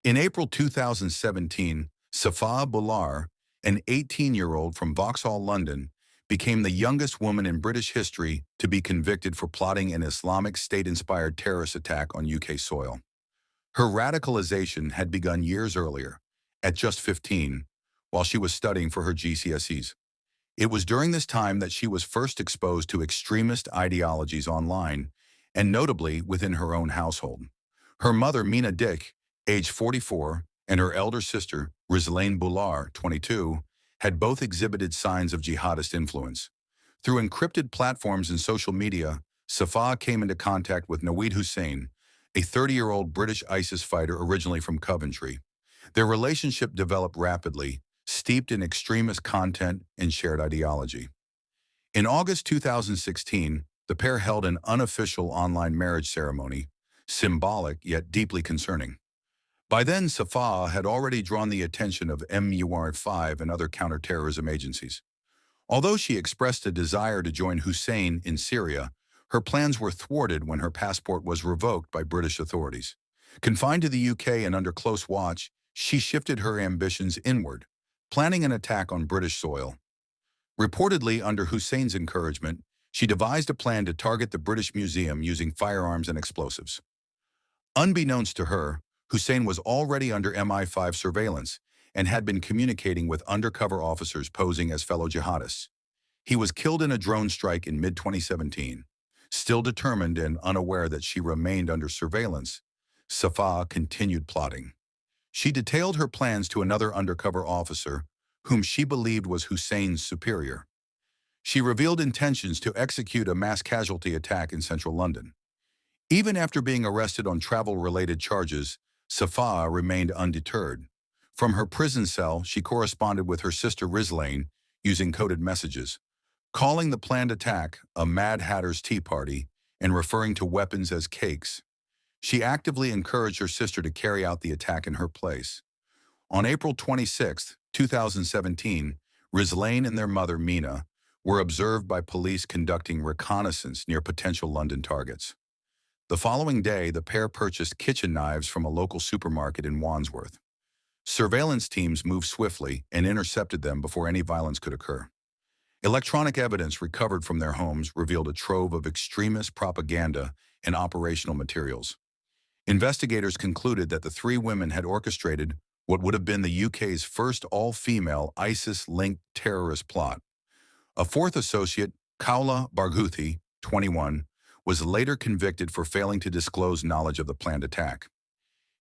In April 2017, Safaa Boular, an 18-year-old from Vauxhall, London, became the youngest woman in British history to be convicted for plotting an Islamic State-inspired terrorist attack on UK soil. Her radicalization had begun years earlier, at just 15, while she was studying for her GCSEs. It was during this time that she was first exposed to extremist ideologies online, and notably within her own household. Her mother, Mina Dick, age 44, and her elder sister, Rizlaine Boular, 22, had both exhibited signs of jihadist influence. Through encrypted platforms and social media, Safaa came into contact with Naweed Hussein, a 30-year-old British ISIS fighter originally from Coventry. Their relationship developed rapidly, steeped in extremist content and shared ideology. In August 2016, the pair held an unofficial online marriage ceremony, symbolic yet deeply concerning. By then, Safaa had already drawn the attention of MUR5 and other counterterrorism agencies. Although she expressed a desire to join Hussein in Syria, her plans were thwarted when her passport was revoked by British authorities. Confined to the UK and under close watch, she shifted her ambitions inward, planning an attack on British soil. Reportedly under Hussein's encouragement, she devised a plan to target the British Museum using firearms and explosives. Unbeknownst to her, Hussein was already under MI5 surveillance and had been communicating with undercover officers posing as fellow jihadists. He was killed in a drone strike in mid-2017. Still determined and unaware that she remained under surveillance, Safaa continued plotting. She detailed her plans to another undercover officer, whom she believed was Hussein's superior. She revealed intentions to execute a mass casualty attack in central London. Even after being arrested on travel-related charges, Safaa remained undeterred. From her prison cell, she corresponded with her sister Rizlaine using coded messages, calling the planned attack a Mad Hatter's Tea Party and referring to weapons as cakes. She actively encouraged her sister to carry out the attack in her place. On April 26, 2017, Rizlaine and their mother, Mina, were observed by police conducting reconnaissance near potential London targets. The following day, the pair purchased kitchen knives from a local supermarket in Wandsworth. Surveillance teams moved swiftly and intercepted them before any violence could occur. Electronic evidence recovered from their homes revealed a trove of extremist propaganda and operational materials. Investigators concluded that the three women had orchestrated what would have been the UK's first all-female ISIS-linked terrorist plot. A fourth associate, Kaula Barghouti, 21, was later convicted for failing to disclose knowledge of the planned attack.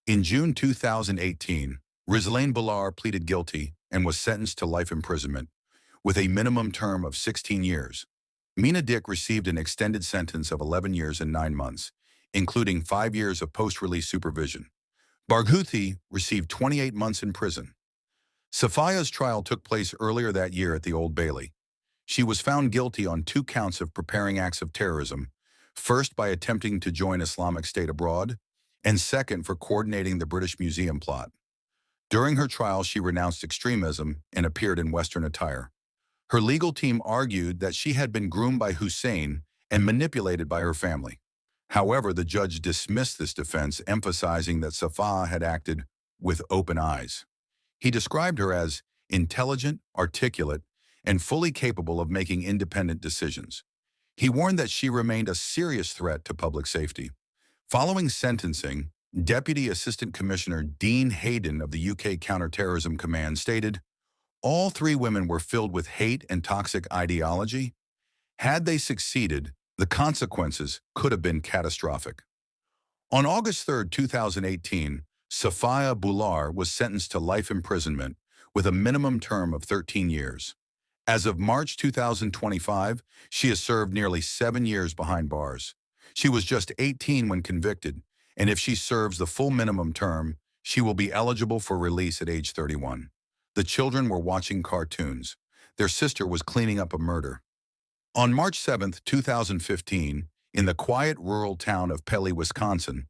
In June 2018, Rizlaine Boular pleaded guilty and was sentenced to life imprisonment, with a minimum term of 16 years. Mina Dick received an extended sentence of 11 years and 9 months, including 5 years of post-release supervision. Barghouti received 28 months in prison. Safaya's trial took place earlier that year at the Old Bailey. She was found guilty on 2 counts of preparing acts of terrorism, first by attempting to join Islamic State abroad, and second for coordinating the British Museum plot. During her trial, she renounced extremism and appeared in Western attire. Her legal team argued that she had been groomed by Hussein and manipulated by her family. However, the judge dismissed this defense, emphasizing that Safaa had acted with open eyes. He described her as intelligent, articulate, and fully capable of making independent decisions. He warned that she remained a serious threat to public safety. Following sentencing, Deputy Assistant Commissioner Dean Hayden of the UK Counterterrorism Command stated, "All 3 women were filled with hate and toxic ideology. Had they succeeded, the consequences could have been catastrophic." On August 3, 2018, Safaa Boular was sentenced to life imprisonment with a minimum term of 13 years. As of March 2025, she has served nearly 7 years behind bars. She was just 18 when convicted, and if she serves the full minimum term, she will be eligible for release at age 31. The children were watching cartoons. Their sister was cleaning up a murder. On March 7, 2015, in the quiet rural town of Pelly, Wisconsin,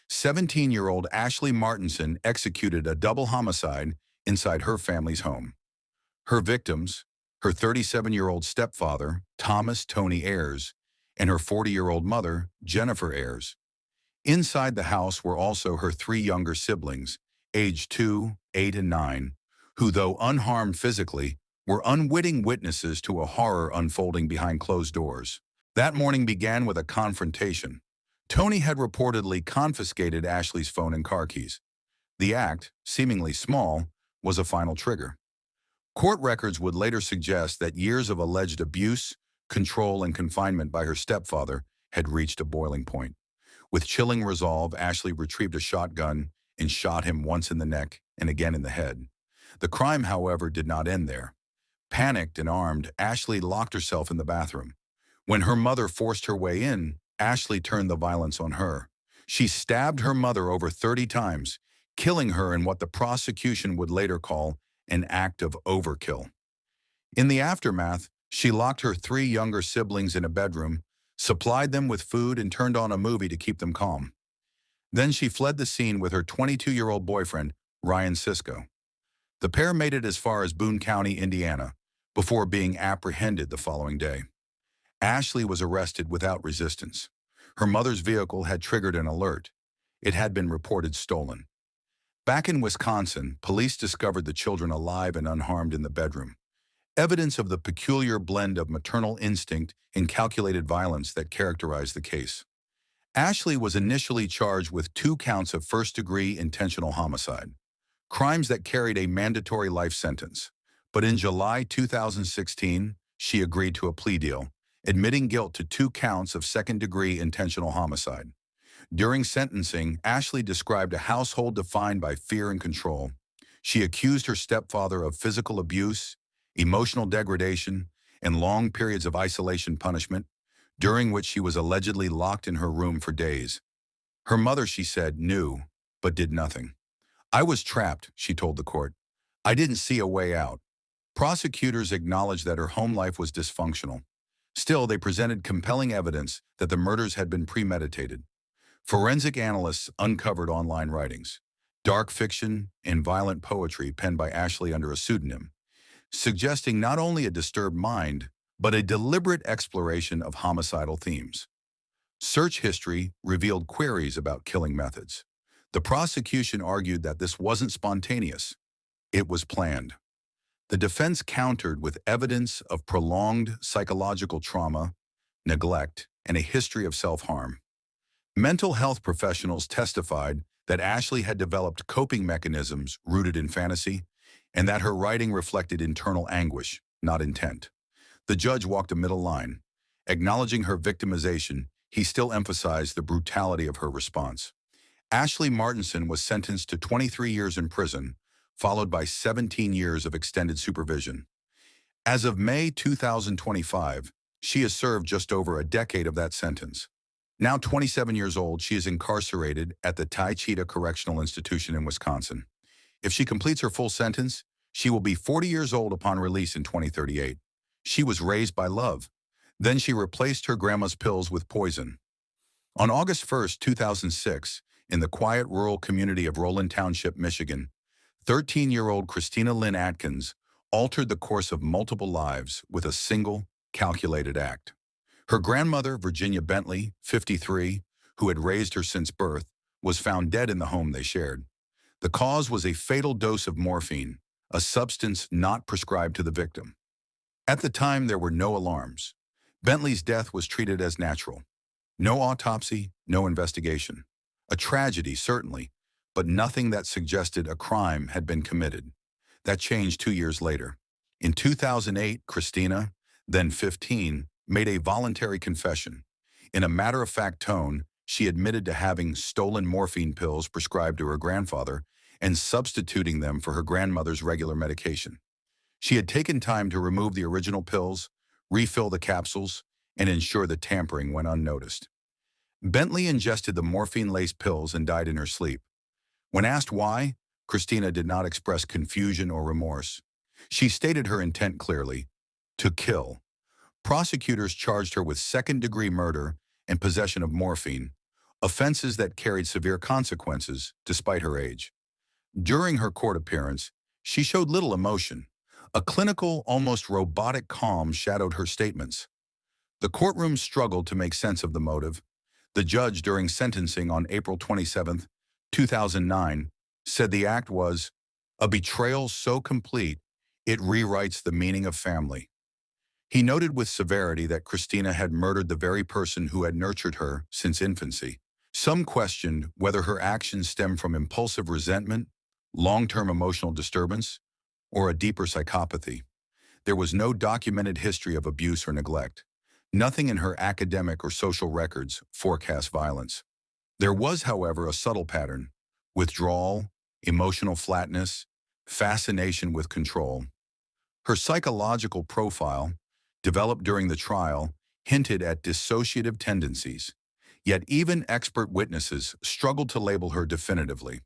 17-year-old Ashley Martinson executed a double homicide inside her family's home. Her victims, her 37-year-old stepfather, Thomas Tony Ayers, and her 40-year-old mother, Jennifer Ayers. Inside the house were also her 3 younger siblings, aged 2, 8, and 9, who, though unharmed physically, were unwitting witnesses to a horror unfolding behind closed doors. That morning began with a confrontation. Tony had reportedly confiscated Ashley's phone and car keys. The act, seemingly small, was a final trigger. Court records would later suggest that years of alleged abuse, control, and confinement by her stepfather had reached a boiling point. With chilling resolve, Ashley retrieved a shotgun and shot him once in the neck and again in the head. The crime, however, did not end there. Panicked and armed, Ashley locked herself in the bathroom. When her mother forced her way in, Ashley turned the violence on her. She stabbed her mother over 30 times, killing her in what the prosecution would later call an act of overkill. In the aftermath, she locked her 3 younger siblings in a bedroom, supplied them with food, and turned on a movie to keep them calm. Then she fled the scene with her 22-year-old boyfriend, Ryan Sisko. The pair made it as far as Boone County, Indiana, before being apprehended the following day. Ashley was arrested without resistance. Her mother's vehicle had triggered an alert. It had been reported stolen. Back in Wisconsin, police discovered the children alive and unharmed in the bedroom, evidence of the peculiar blend of maternal instinct and calculated violence that characterized the case. Ashley was initially charged with 2 counts of first-degree intentional homicide, crimes that carried a mandatory life sentence. But in July 2016, she agreed to a plea deal, admitting guilt to 2 counts of second-degree intentional homicide. During sentencing, Ashley described a household defined by fear and control. She accused her stepfather of physical abuse, emotional degradation, and long periods of isolation punishment, during which she was allegedly locked in her room for days. Her mother, she said, knew, but did nothing. "I was trapped," she told the court. "I didn't see a way out." Prosecutors acknowledged that her home life was dysfunctional. Still, they presented compelling evidence that the murders had been premeditated. Forensic analysts uncovered online writings, dark fiction, and violent poetry penned by Ashley under a pseudonym, suggesting not only a disturbed mind, but a deliberate exploration of homicidal themes. Search history revealed queries about killing methods. The prosecution argued that this wasn't spontaneous. It was planned. The defense countered with evidence of prolonged psychological trauma, neglect, and a history of self-harm. Mental health professionals testified that Ashley had developed coping mechanisms rooted in fantasy, and that her writing reflected internal anguish, not intent. The judge walked a middle line. Acknowledging her victimization, he still emphasized the brutality of her response. Ashley Martinson was sentenced to 23 years in prison, followed by 17 years of extended supervision. As of May 2025, she has served just over a decade of that sentence. Now 27 years old, she is incarcerated at the Taycheedah Correctional Institution in Wisconsin. If she completes her full sentence, she will be 40 years old upon release in 2038. She was raised by love. Then she replaced her grandma's pills with poison. On August 1, 2006, in the quiet rural community of Roland Township, Michigan, 13-year-old Christina Lynn Atkins altered the course of multiple lives with a single, calculated act. Her grandmother, Virginia Bentley, 53, who had raised her since birth, was found dead in the home they shared. The cause was a fatal dose of morphine, a substance not prescribed to the victim. At the time, there were no alarms. Bentley's death was treated as natural. No autopsy, no investigation. A tragedy, certainly, but nothing that suggested a crime had been committed. That changed 2 years later. In 2008, Christina, then 15, made a voluntary confession. In a matter-of-fact tone, she admitted to having stolen morphine pills prescribed to her grandfather and substituting them for her grandmother's regular medication. She had taken time to remove the original pills, refill the capsules, and ensure the tampering went unnoticed. Bentley ingested the morphine-laced pills and died in her sleep. When asked why, Christina did not express confusion or remorse. She stated her intent clearly: to kill. Prosecutors charged her with second-degree murder and possession of morphine, offenses that carried severe consequences despite her age. During her court appearance, she showed little emotion. A clinical, almost robotic calm shadowed her statements. The courtroom struggled to make sense of the motive. The judge, during sentencing on April 27, 2009, said the act was a betrayal so complete it rewrites the meaning of family. He noted with severity that Christina had murdered the very person who had nurtured her since infancy. Some questioned whether her actions stemmed from impulsive resentment, long-term emotional disturbance, or a deeper psychopathy. There was no documented history of abuse or neglect. Nothing in her academic or social records forecast violence. There was, however, a subtle pattern: withdrawal, emotional flatness, fascination with control. Her psychological profile, developed during the trial, hinted at dissociative tendencies. Yet even expert witnesses struggled to label her definitively.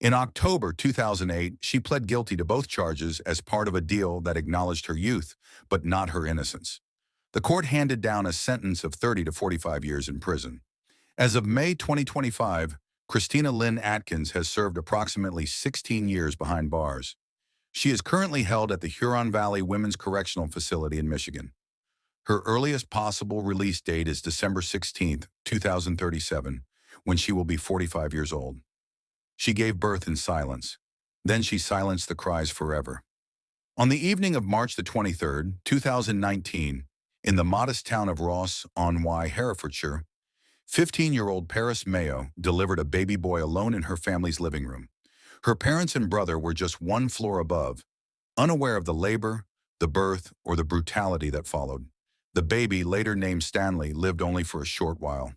In October 2008, she pled guilty to both charges as part of a deal that acknowledged her youth, but not her innocence. The court handed down a sentence of 30 to 45 years in prison. As of May 2025, Christina Lynn Atkins has served approximately 16 years behind bars. She is currently held at the Huron Valley Women's Correctional Facility in Michigan. Her earliest possible release date is December 16, 2037, when she will be 45 years old. She gave birth in silence. Then she silenced the cries forever. On the evening of March the 23rd, 2019, in the modest town of Ross-on-Wye, Herefordshire, 15-year-old Paris Mayo delivered a baby boy alone in her family's living room. Her parents and brother were just one floor above, unaware of the labor, the birth, or the brutality that followed. The baby, later named Stanley, lived only for a short while.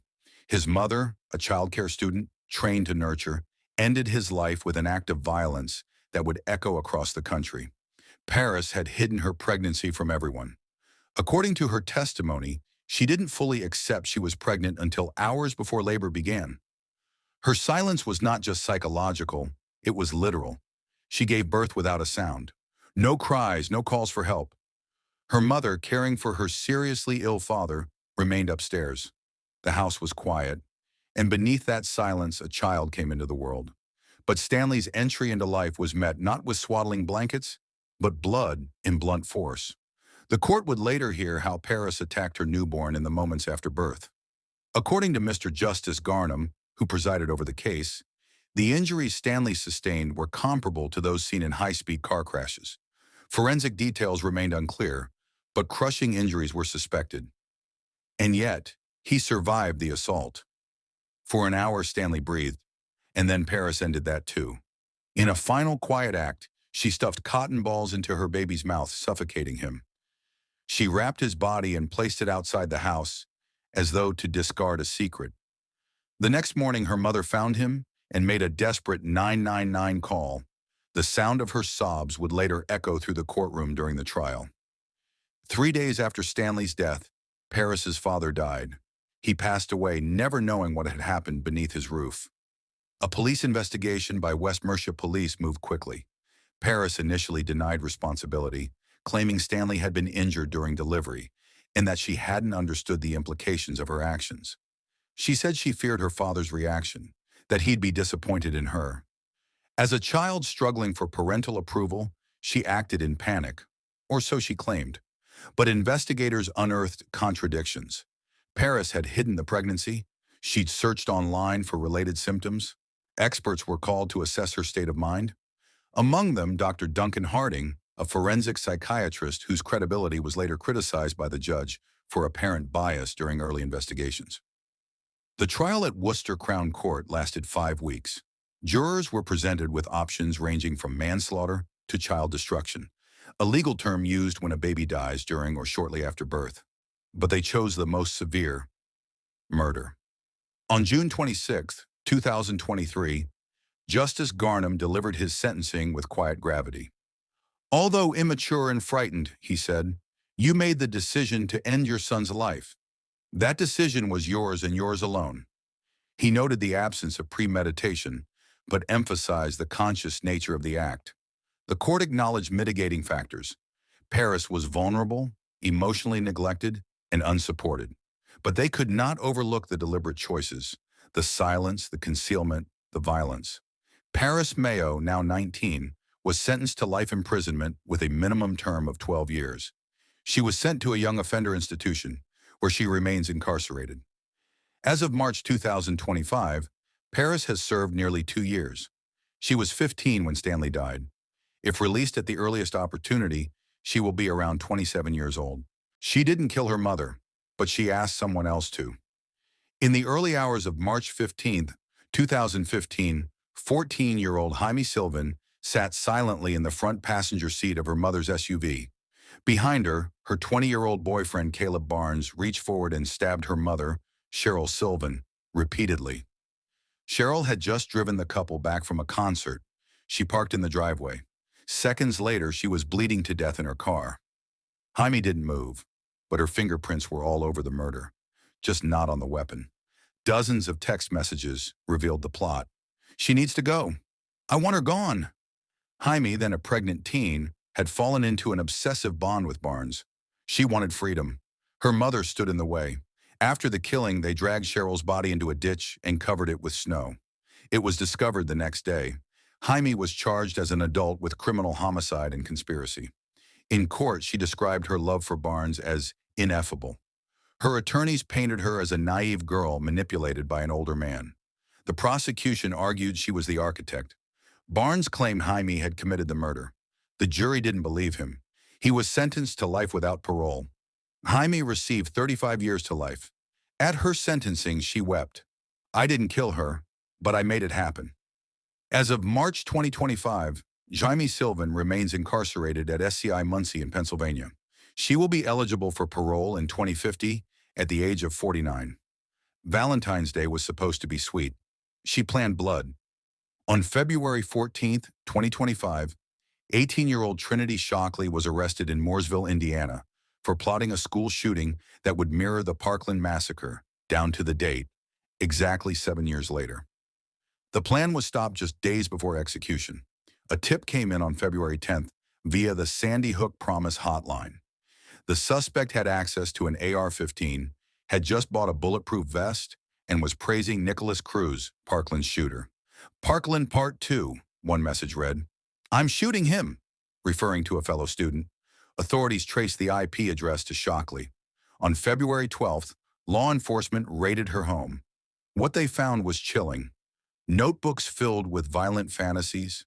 His mother, a childcare student trained to nurture, ended his life with an act of violence that would echo across the country. Paris had hidden her pregnancy from everyone. According to her testimony, she didn't fully accept she was pregnant until hours before labor began. Her silence was not just psychological, it was literal. She gave birth without a sound. No cries, no calls for help. Her mother, caring for her seriously ill father, remained upstairs. The house was quiet, and beneath that silence, a child came into the world. But Stanley's entry into life was met not with swaddling blankets, but blood in blunt force. The court would later hear how Paris attacked her newborn in the moments after birth. According to Mr. Justice Garnham, who presided over the case, the injuries Stanley sustained were comparable to those seen in high-speed car crashes. Forensic details remained unclear, but crushing injuries were suspected. And yet, he survived the assault. For an hour, Stanley breathed, and then Paris ended that too. In a final quiet act, she stuffed cotton balls into her baby's mouth, suffocating him. She wrapped his body and placed it outside the house, as though to discard a secret. The next morning, her mother found him and made a desperate 999 call. The sound of her sobs would later echo through the courtroom during the trial. 3 days after Stanley's death, Paris's father died. He passed away, never knowing what had happened beneath his roof. A police investigation by West Mercia Police moved quickly. Paris initially denied responsibility, claiming Stanley had been injured during delivery and that she hadn't understood the implications of her actions. She said she feared her father's reaction, that he'd be disappointed in her. As a child struggling for parental approval, she acted in panic, or so she claimed. But investigators unearthed contradictions. Paris had hidden the pregnancy. She'd searched online for related symptoms. Experts were called to assess her state of mind. Among them, Dr. Duncan Harding, a forensic psychiatrist whose credibility was later criticized by the judge for apparent bias during early investigations. The trial at Worcester Crown Court lasted 5 weeks. Jurors were presented with options ranging from manslaughter to child destruction, a legal term used when a baby dies during or shortly after birth. But they chose the most severe: murder. On June 26, 2023, Justice Garnham delivered his sentencing with quiet gravity. "Although immature and frightened," he said, "you made the decision to end your son's life. That decision was yours and yours alone." He noted the absence of premeditation, but emphasized the conscious nature of the act. The court acknowledged mitigating factors. Paris was vulnerable, emotionally neglected, and unsupported. But they could not overlook the deliberate choices: the silence, the concealment, the violence. Paris Mayo, now 19, was sentenced to life imprisonment with a minimum term of 12 years. She was sent to a young offender institution, where she remains incarcerated. As of March 2025, Paris has served nearly 2 years. She was 15 when Stanley died. If released at the earliest opportunity, she will be around 27 years old. She didn't kill her mother, but she asked someone else to. In the early hours of March 15, 2015, 14-year-old Jaime Sylvan sat silently in the front passenger seat of her mother's SUV. Behind her, her 20-year-old boyfriend Caleb Barnes reached forward and stabbed her mother, Cheryl Sylvan, repeatedly. Cheryl had just driven the couple back from a concert. She parked in the driveway. Seconds later, she was bleeding to death in her car. Jaime didn't move, but her fingerprints were all over the murder, just not on the weapon. Dozens of text messages revealed the plot. She needs to go. I want her gone. Jaime, then a pregnant teen, had fallen into an obsessive bond with Barnes. She wanted freedom. Her mother stood in the way. After the killing, they dragged Cheryl's body into a ditch and covered it with snow. It was discovered the next day. Jaime was charged as an adult with criminal homicide and conspiracy. In court, she described her love for Barnes as ineffable. Her attorneys painted her as a naive girl manipulated by an older man. The prosecution argued she was the architect. Barnes claimed Jaime had committed the murder. The jury didn't believe him. He was sentenced to life without parole. Jaime received 35 years to life. At her sentencing, she wept. I didn't kill her, but I made it happen. As of March 2025, Jaime Sylvan remains incarcerated at SCI Muncie in Pennsylvania. She will be eligible for parole in 2050 at the age of 49. Valentine's Day was supposed to be sweet. She planned blood. On February 14, 2025, 18-year-old Trinity Shockley was arrested in Mooresville, Indiana, for plotting a school shooting that would mirror the Parkland massacre, down to the date, exactly 7 years later. The plan was stopped just days before execution. A tip came in on February 10th via the Sandy Hook Promise hotline. The suspect had access to an AR-15, had just bought a bulletproof vest, and was praising Nicholas Cruz, Parkland's shooter. Parkland Part 2, one message read. I'm shooting him, referring to a fellow student. Authorities traced the IP address to Shockley. On February 12th, law enforcement raided her home. What they found was chilling. Notebooks filled with violent fantasies,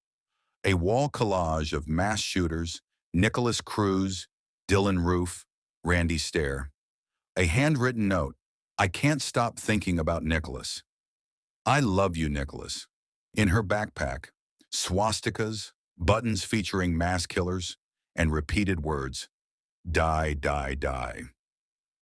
a wall collage of mass shooters, Nicholas Cruz, Dylan Roof, Randy Stair. A handwritten note, I can't stop thinking about Nicholas. I love you, Nicholas. In her backpack, swastikas, buttons featuring mass killers, and repeated words, die, die, die.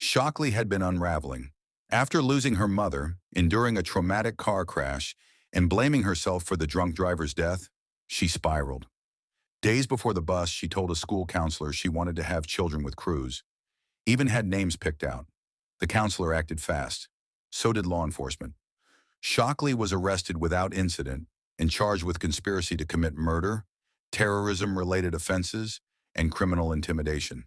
Shockley had been unraveling. After losing her mother, enduring a traumatic car crash, and blaming herself for the drunk driver's death, she spiraled. Days before the bust, she told a school counselor she wanted to have children with Cruz. Even had names picked out. The counselor acted fast. So did law enforcement. Shockley was arrested without incident and charged with conspiracy to commit murder, terrorism-related offenses, and criminal intimidation.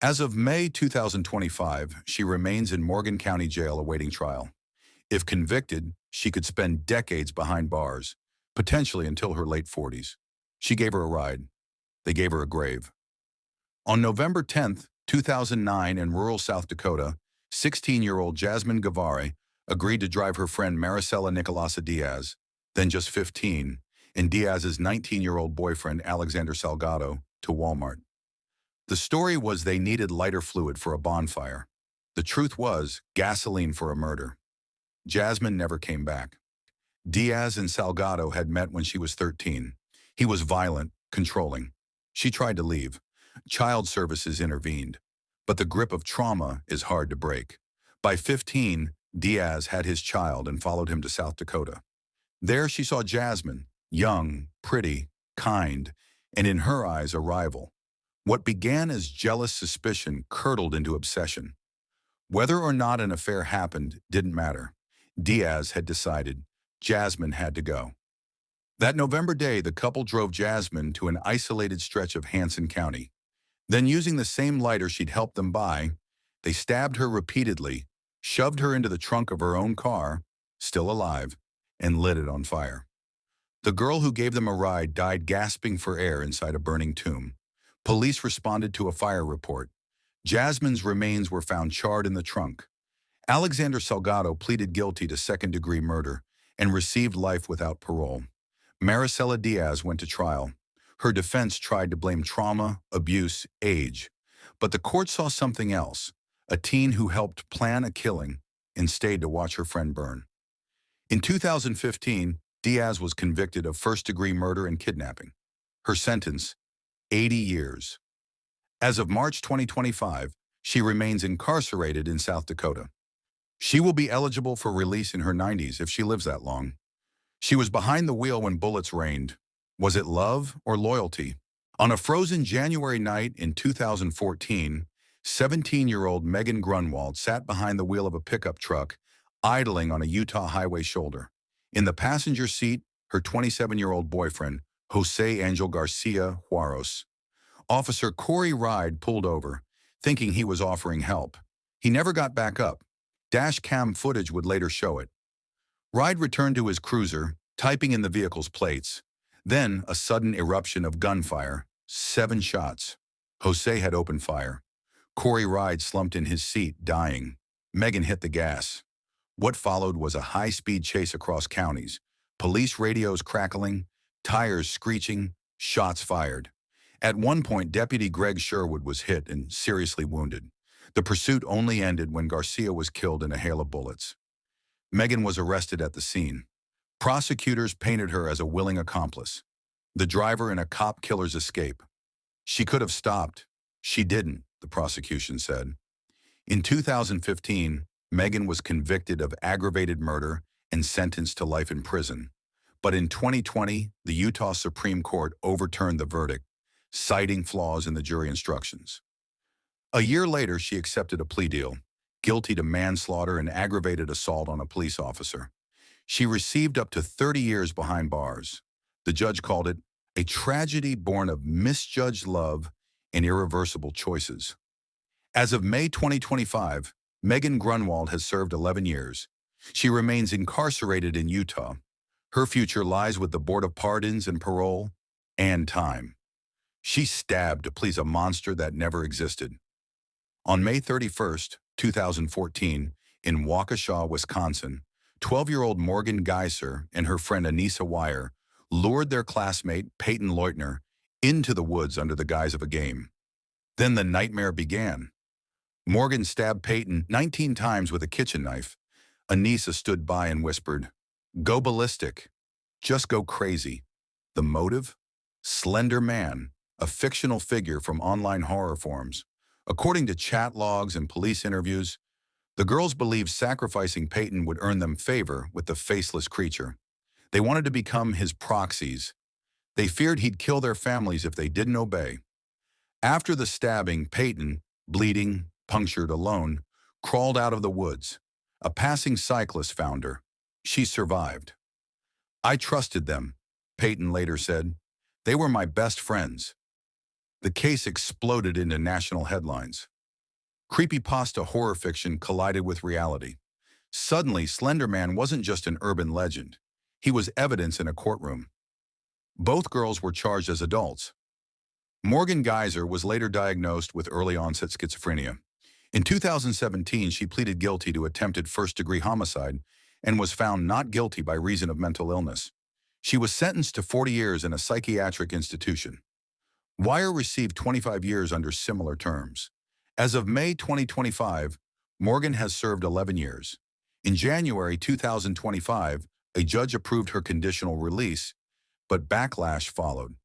As of May 2025, she remains in Morgan County Jail awaiting trial. If convicted, she could spend decades behind bars, potentially until her late 40s. She gave her a ride. They gave her a grave. On November 10, 2009, in rural South Dakota, 16-year-old Jasmine Guevara agreed to drive her friend Maricela Nicolasa Diaz, then just 15, and Diaz's 19-year-old boyfriend Alexander Salgado, to Walmart. The story was they needed lighter fluid for a bonfire. The truth was gasoline for a murder. Jasmine never came back. Diaz and Salgado had met when she was 13. He was violent, controlling. She tried to leave. Child services intervened. But the grip of trauma is hard to break. By 15, Diaz had his child and followed him to South Dakota. There she saw Jasmine, young, pretty, kind, and in her eyes a rival. What began as jealous suspicion curdled into obsession. Whether or not an affair happened didn't matter. Diaz had decided. Jasmine had to go. That November day, the couple drove Jasmine to an isolated stretch of Hanson County. Then, using the same lighter she'd helped them buy, they stabbed her repeatedly, shoved her into the trunk of her own car, still alive, and lit it on fire. The girl who gave them a ride died gasping for air inside a burning tomb. Police responded to a fire report. Jasmine's remains were found charred in the trunk. Alexander Salgado pleaded guilty to second-degree murder and received life without parole. Maricela Diaz went to trial. Her defense tried to blame trauma, abuse, age. But the court saw something else, a teen who helped plan a killing and stayed to watch her friend burn. In 2015, Diaz was convicted of first-degree murder and kidnapping. Her sentence, 80 years. As of March 2025, she remains incarcerated in South Dakota. She will be eligible for release in her 90s if she lives that long. She was behind the wheel when bullets rained. Was it love or loyalty? On a frozen January night in 2014, 17-year-old Megan Grunwald sat behind the wheel of a pickup truck, idling on a Utah highway shoulder. In the passenger seat, her 27-year-old boyfriend, Jose Angel Garcia Juarez. Officer Corey Ride pulled over, thinking he was offering help. He never got back up. Dash cam footage would later show it. Ride returned to his cruiser, typing in the vehicle's plates. Then, a sudden eruption of gunfire. 7 shots. Jose had opened fire. Corey Ride slumped in his seat, dying. Megan hit the gas. What followed was a high-speed chase across counties. Police radios crackling, tires screeching, shots fired. At one point, Deputy Greg Sherwood was hit and seriously wounded. The pursuit only ended when Garcia was killed in a hail of bullets. Megan was arrested at the scene. Prosecutors painted her as a willing accomplice, the driver in a cop killer's escape. She could have stopped. She didn't, the prosecution said. In 2015, Megan was convicted of aggravated murder and sentenced to life in prison. But in 2020, the Utah Supreme Court overturned the verdict, citing flaws in the jury instructions. A year later, she accepted a plea deal, guilty to manslaughter and aggravated assault on a police officer. She received up to 30 years behind bars. The judge called it a tragedy born of misjudged love and irreversible choices. As of May 2025, Megan Grunwald has served 11 years. She remains incarcerated in Utah. Her future lies with the Board of Pardons and Parole and time. She stabbed to please a monster that never existed. On May 31, 2014, in Waukesha, Wisconsin, 12-year-old Morgan Geiser and her friend Anissa Wire lured their classmate, Peyton Leutner, into the woods under the guise of a game. Then the nightmare began. Morgan stabbed Peyton 19 times with a kitchen knife. Anissa stood by and whispered, "Go ballistic. Just go crazy." The motive? Slender Man, a fictional figure from online horror forums. According to chat logs and police interviews, the girls believed sacrificing Peyton would earn them favor with the faceless creature. They wanted to become his proxies. They feared he'd kill their families if they didn't obey. After the stabbing, Peyton, bleeding, punctured, alone, crawled out of the woods. A passing cyclist found her. She survived. "I trusted them," Peyton later said. "They were my best friends." The case exploded into national headlines. Creepypasta horror fiction collided with reality. Suddenly, Slender Man wasn't just an urban legend. He was evidence in a courtroom. Both girls were charged as adults. Morgan Geiser was later diagnosed with early-onset schizophrenia. In 2017, she pleaded guilty to attempted first-degree homicide and was found not guilty by reason of mental illness. She was sentenced to 40 years in a psychiatric institution. Wire received 25 years under similar terms. As of May 2025, Morgan has served 11 years. In January 2025, a judge approved her conditional release, but backlash followed.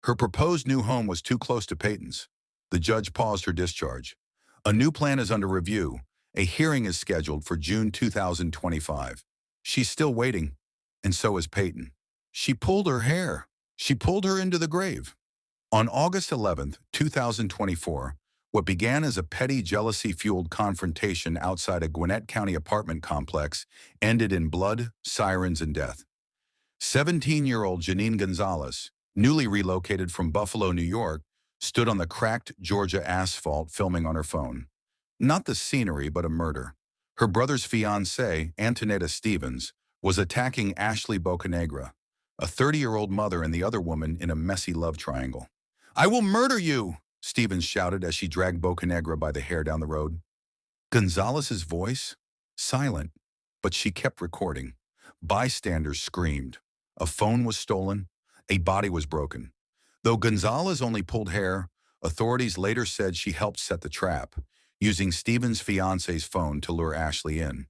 Her proposed new home was too close to Peyton's. The judge paused her discharge. A new plan is under review. A hearing is scheduled for June 2025. She's still waiting, and so is Peyton. She pulled her hair. She pulled her into the grave. On August 11, 2024, what began as a petty jealousy-fueled confrontation outside a Gwinnett County apartment complex ended in blood, sirens, and death. 17-year-old Janine Gonzalez, newly relocated from Buffalo, New York, stood on the cracked Georgia asphalt filming on her phone. Not the scenery, but a murder. Her brother's fiancée, Antonetta Stevens, was attacking Ashley Bocanegra, a 30-year-old mother and the other woman in a messy love triangle. "I will murder you," Stevens shouted as she dragged Bocanegra by the hair down the road. Gonzalez's voice? Silent, but she kept recording. Bystanders screamed. A phone was stolen. A body was broken. Though Gonzalez only pulled hair, authorities later said she helped set the trap, using Stephen's fiance's phone to lure Ashley in.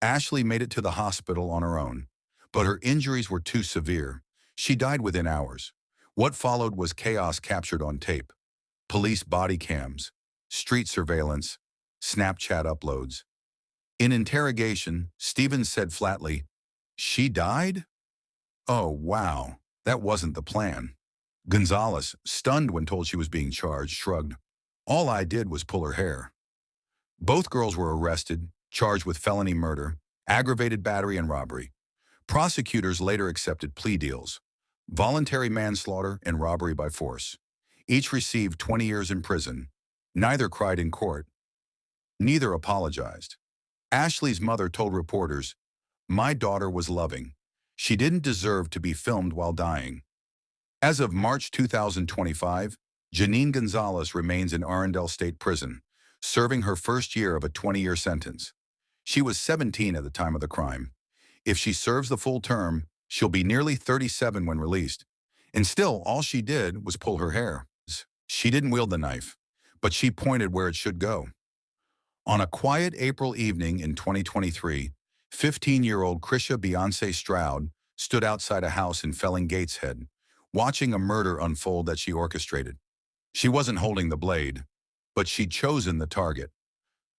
Ashley made it to the hospital on her own, but her injuries were too severe. She died within hours. What followed was chaos captured on tape. Police body cams, street surveillance, Snapchat uploads. In interrogation, Stevens said flatly, "She died? Oh, wow, that wasn't the plan." Gonzalez, stunned when told she was being charged, shrugged. "All I did was pull her hair." Both girls were arrested, charged with felony murder, aggravated battery, and robbery. Prosecutors later accepted plea deals: voluntary manslaughter and robbery by force. Each received 20 years in prison. Neither cried in court. Neither apologized. Ashley's mother told reporters, "My daughter was loving. She didn't deserve to be filmed while dying." As of March 2025, Janine Gonzalez remains in Arundel State Prison, serving her first year of a 20-year sentence. She was 17 at the time of the crime. If she serves the full term, she'll be nearly 37 when released. And still, all she did was pull her hair. She didn't wield the knife, but she pointed where it should go. On a quiet April evening in 2023, 15-year-old Krisha Beyonce Stroud stood outside a house in Felling Gateshead, watching a murder unfold that she orchestrated. She wasn't holding the blade, but she'd chosen the target.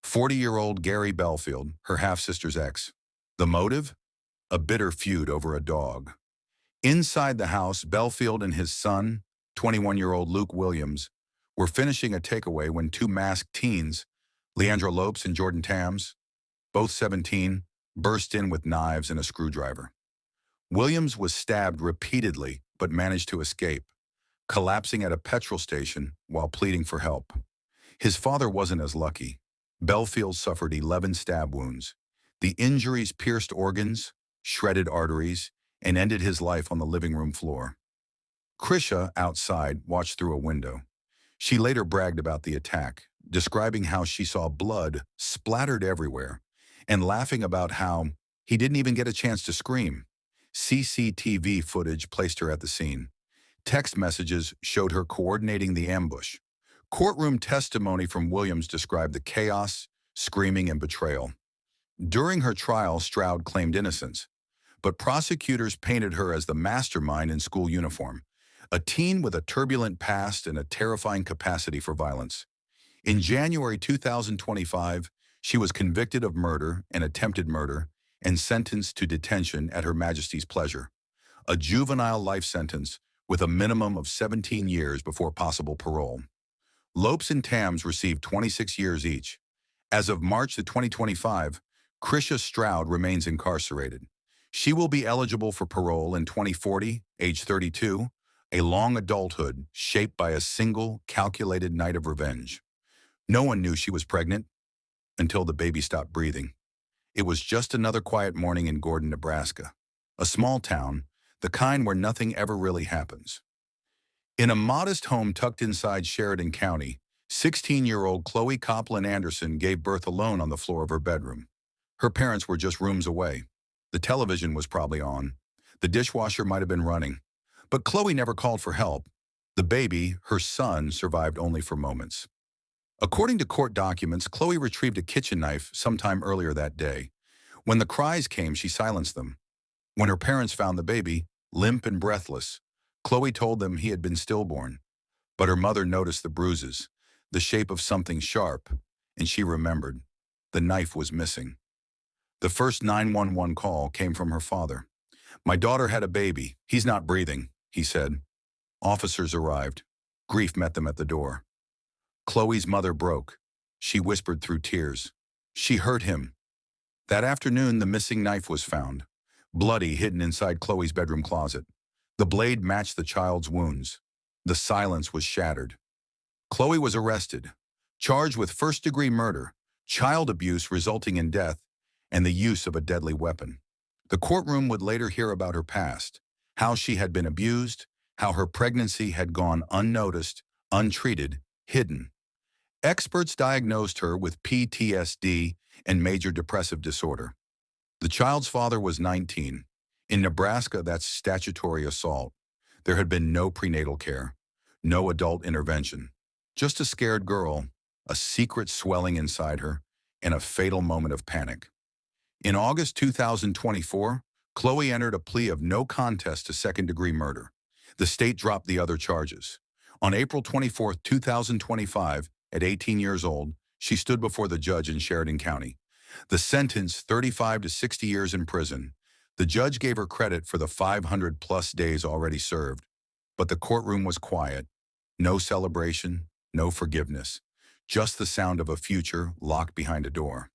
40-year-old Gary Belfield, her half-sister's ex. The motive? A bitter feud over a dog. Inside the house, Belfield and his son, 21-year-old Luke Williams, were finishing a takeaway when two masked teens, Leandra Lopes and Jordan Tams, both 17, burst in with knives and a screwdriver. Williams was stabbed repeatedly but managed to escape, collapsing at a petrol station while pleading for help. His father wasn't as lucky. Belfield suffered 11 stab wounds. The injuries pierced organs, shredded arteries, and ended his life on the living room floor. Krisha, outside, watched through a window. She later bragged about the attack, describing how she saw blood splattered everywhere and laughing about how he didn't even get a chance to scream. CCTV footage placed her at the scene. Text messages showed her coordinating the ambush. Courtroom testimony from Williams described the chaos, screaming, and betrayal. During her trial, Stroud claimed innocence, but prosecutors painted her as the mastermind in school uniform, a teen with a turbulent past and a terrifying capacity for violence. In January 2025, she was convicted of murder and attempted murder and sentenced to detention at Her Majesty's pleasure, a juvenile life sentence with a minimum of 17 years before possible parole. Lopes and Tams received 26 years each. As of March 2025, Krisha Stroud remains incarcerated. She will be eligible for parole in 2040, age 32, a long adulthood shaped by a single, calculated night of revenge. No one knew she was pregnant until the baby stopped breathing. It was just another quiet morning in Gordon, Nebraska, a small town, the kind where nothing ever really happens. In a modest home tucked inside Sheridan County, 16-year-old Chloe Copland Anderson gave birth alone on the floor of her bedroom. Her parents were just rooms away. The television was probably on. The dishwasher might have been running. But Chloe never called for help. The baby, her son, survived only for moments. According to court documents, Chloe retrieved a kitchen knife sometime earlier that day. When the cries came, she silenced them. When her parents found the baby, limp and breathless, Chloe told them he had been stillborn. But her mother noticed the bruises, the shape of something sharp, and she remembered. The knife was missing. The first 911 call came from her father. "My daughter had a baby. He's not breathing," he said. Officers arrived. Grief met them at the door. Chloe's mother broke. She whispered through tears. She hurt him. That afternoon, the missing knife was found, bloody, hidden inside Chloe's bedroom closet. The blade matched the child's wounds. The silence was shattered. Chloe was arrested, charged with first-degree murder, child abuse resulting in death, and the use of a deadly weapon. The courtroom would later hear about her past, how she had been abused, how her pregnancy had gone unnoticed, untreated, hidden. Experts diagnosed her with PTSD and major depressive disorder. The child's father was 19. In Nebraska, that's statutory assault. There had been no prenatal care, no adult intervention, just a scared girl, a secret swelling inside her, and a fatal moment of panic. In August 2024, Chloe entered a plea of no contest to second-degree murder. The state dropped the other charges. On April 24, 2025, at 18 years old, she stood before the judge in Sheridan County. The sentence, 35 to 60 years in prison. The judge gave her credit for the 500-plus days already served. But the courtroom was quiet. No celebration, no forgiveness. Just the sound of a future locked behind a door.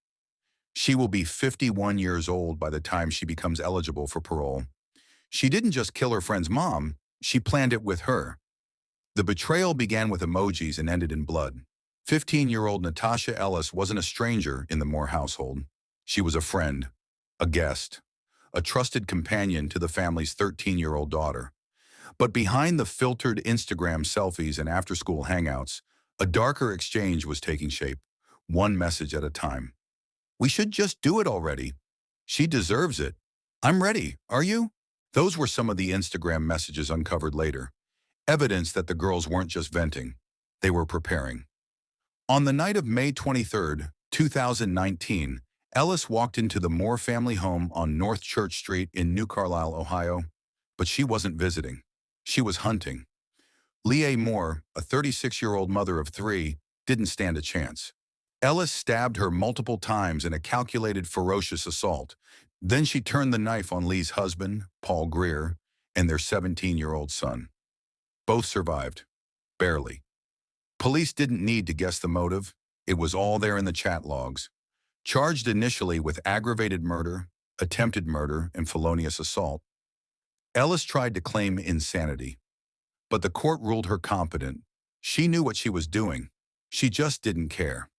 She will be 51 years old by the time she becomes eligible for parole. She didn't just kill her friend's mom, she planned it with her. The betrayal began with emojis and ended in blood. 15-year-old Natasha Ellis wasn't a stranger in the Moore household. She was a friend, a guest, a trusted companion to the family's 13-year-old daughter. But behind the filtered Instagram selfies and after-school hangouts, a darker exchange was taking shape, one message at a time. "We should just do it already. She deserves it. I'm ready, are you?" Those were some of the Instagram messages uncovered later. Evidence that the girls weren't just venting, they were preparing. On the night of May 23, 2019, Ellis walked into the Moore family home on North Church Street in New Carlisle, Ohio. But she wasn't visiting. She was hunting. Leah Moore, a 36-year-old mother of three, didn't stand a chance. Ellis stabbed her multiple times in a calculated, ferocious assault. Then she turned the knife on Lee's husband, Paul Greer, and their 17-year-old son. Both survived. Barely. Police didn't need to guess the motive. It was all there in the chat logs. Charged initially with aggravated murder, attempted murder, and felonious assault, Ellis tried to claim insanity. But the court ruled her competent. She knew what she was doing. She just didn't care.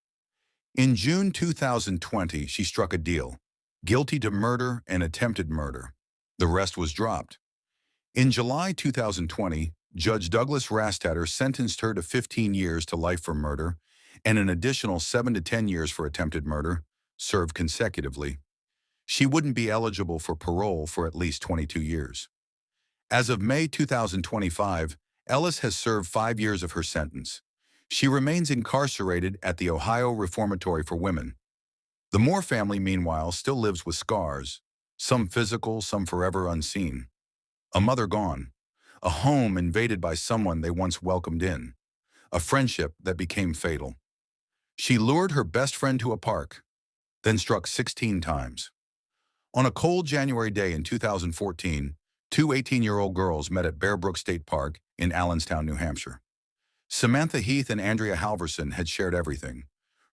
In June 2020, she struck a deal. Guilty to murder and attempted murder. The rest was dropped. In July 2020, Judge Douglas Rastatter sentenced her to 15 years to life for murder and an additional 7 to 10 years for attempted murder, served consecutively. She wouldn't be eligible for parole for at least 22 years. As of May 2025, Ellis has served 5 years of her sentence. She remains incarcerated at the Ohio Reformatory for Women. The Moore family, meanwhile, still lives with scars, some physical, some forever unseen. A mother gone, a home invaded by someone they once welcomed in, a friendship that became fatal. She lured her best friend to a park, then struck 16 times. On a cold January day in 2014, two 18-year-old girls met at Bear Brook State Park in Allenstown, New Hampshire. Samantha Heath and Andrea Halverson had shared everything: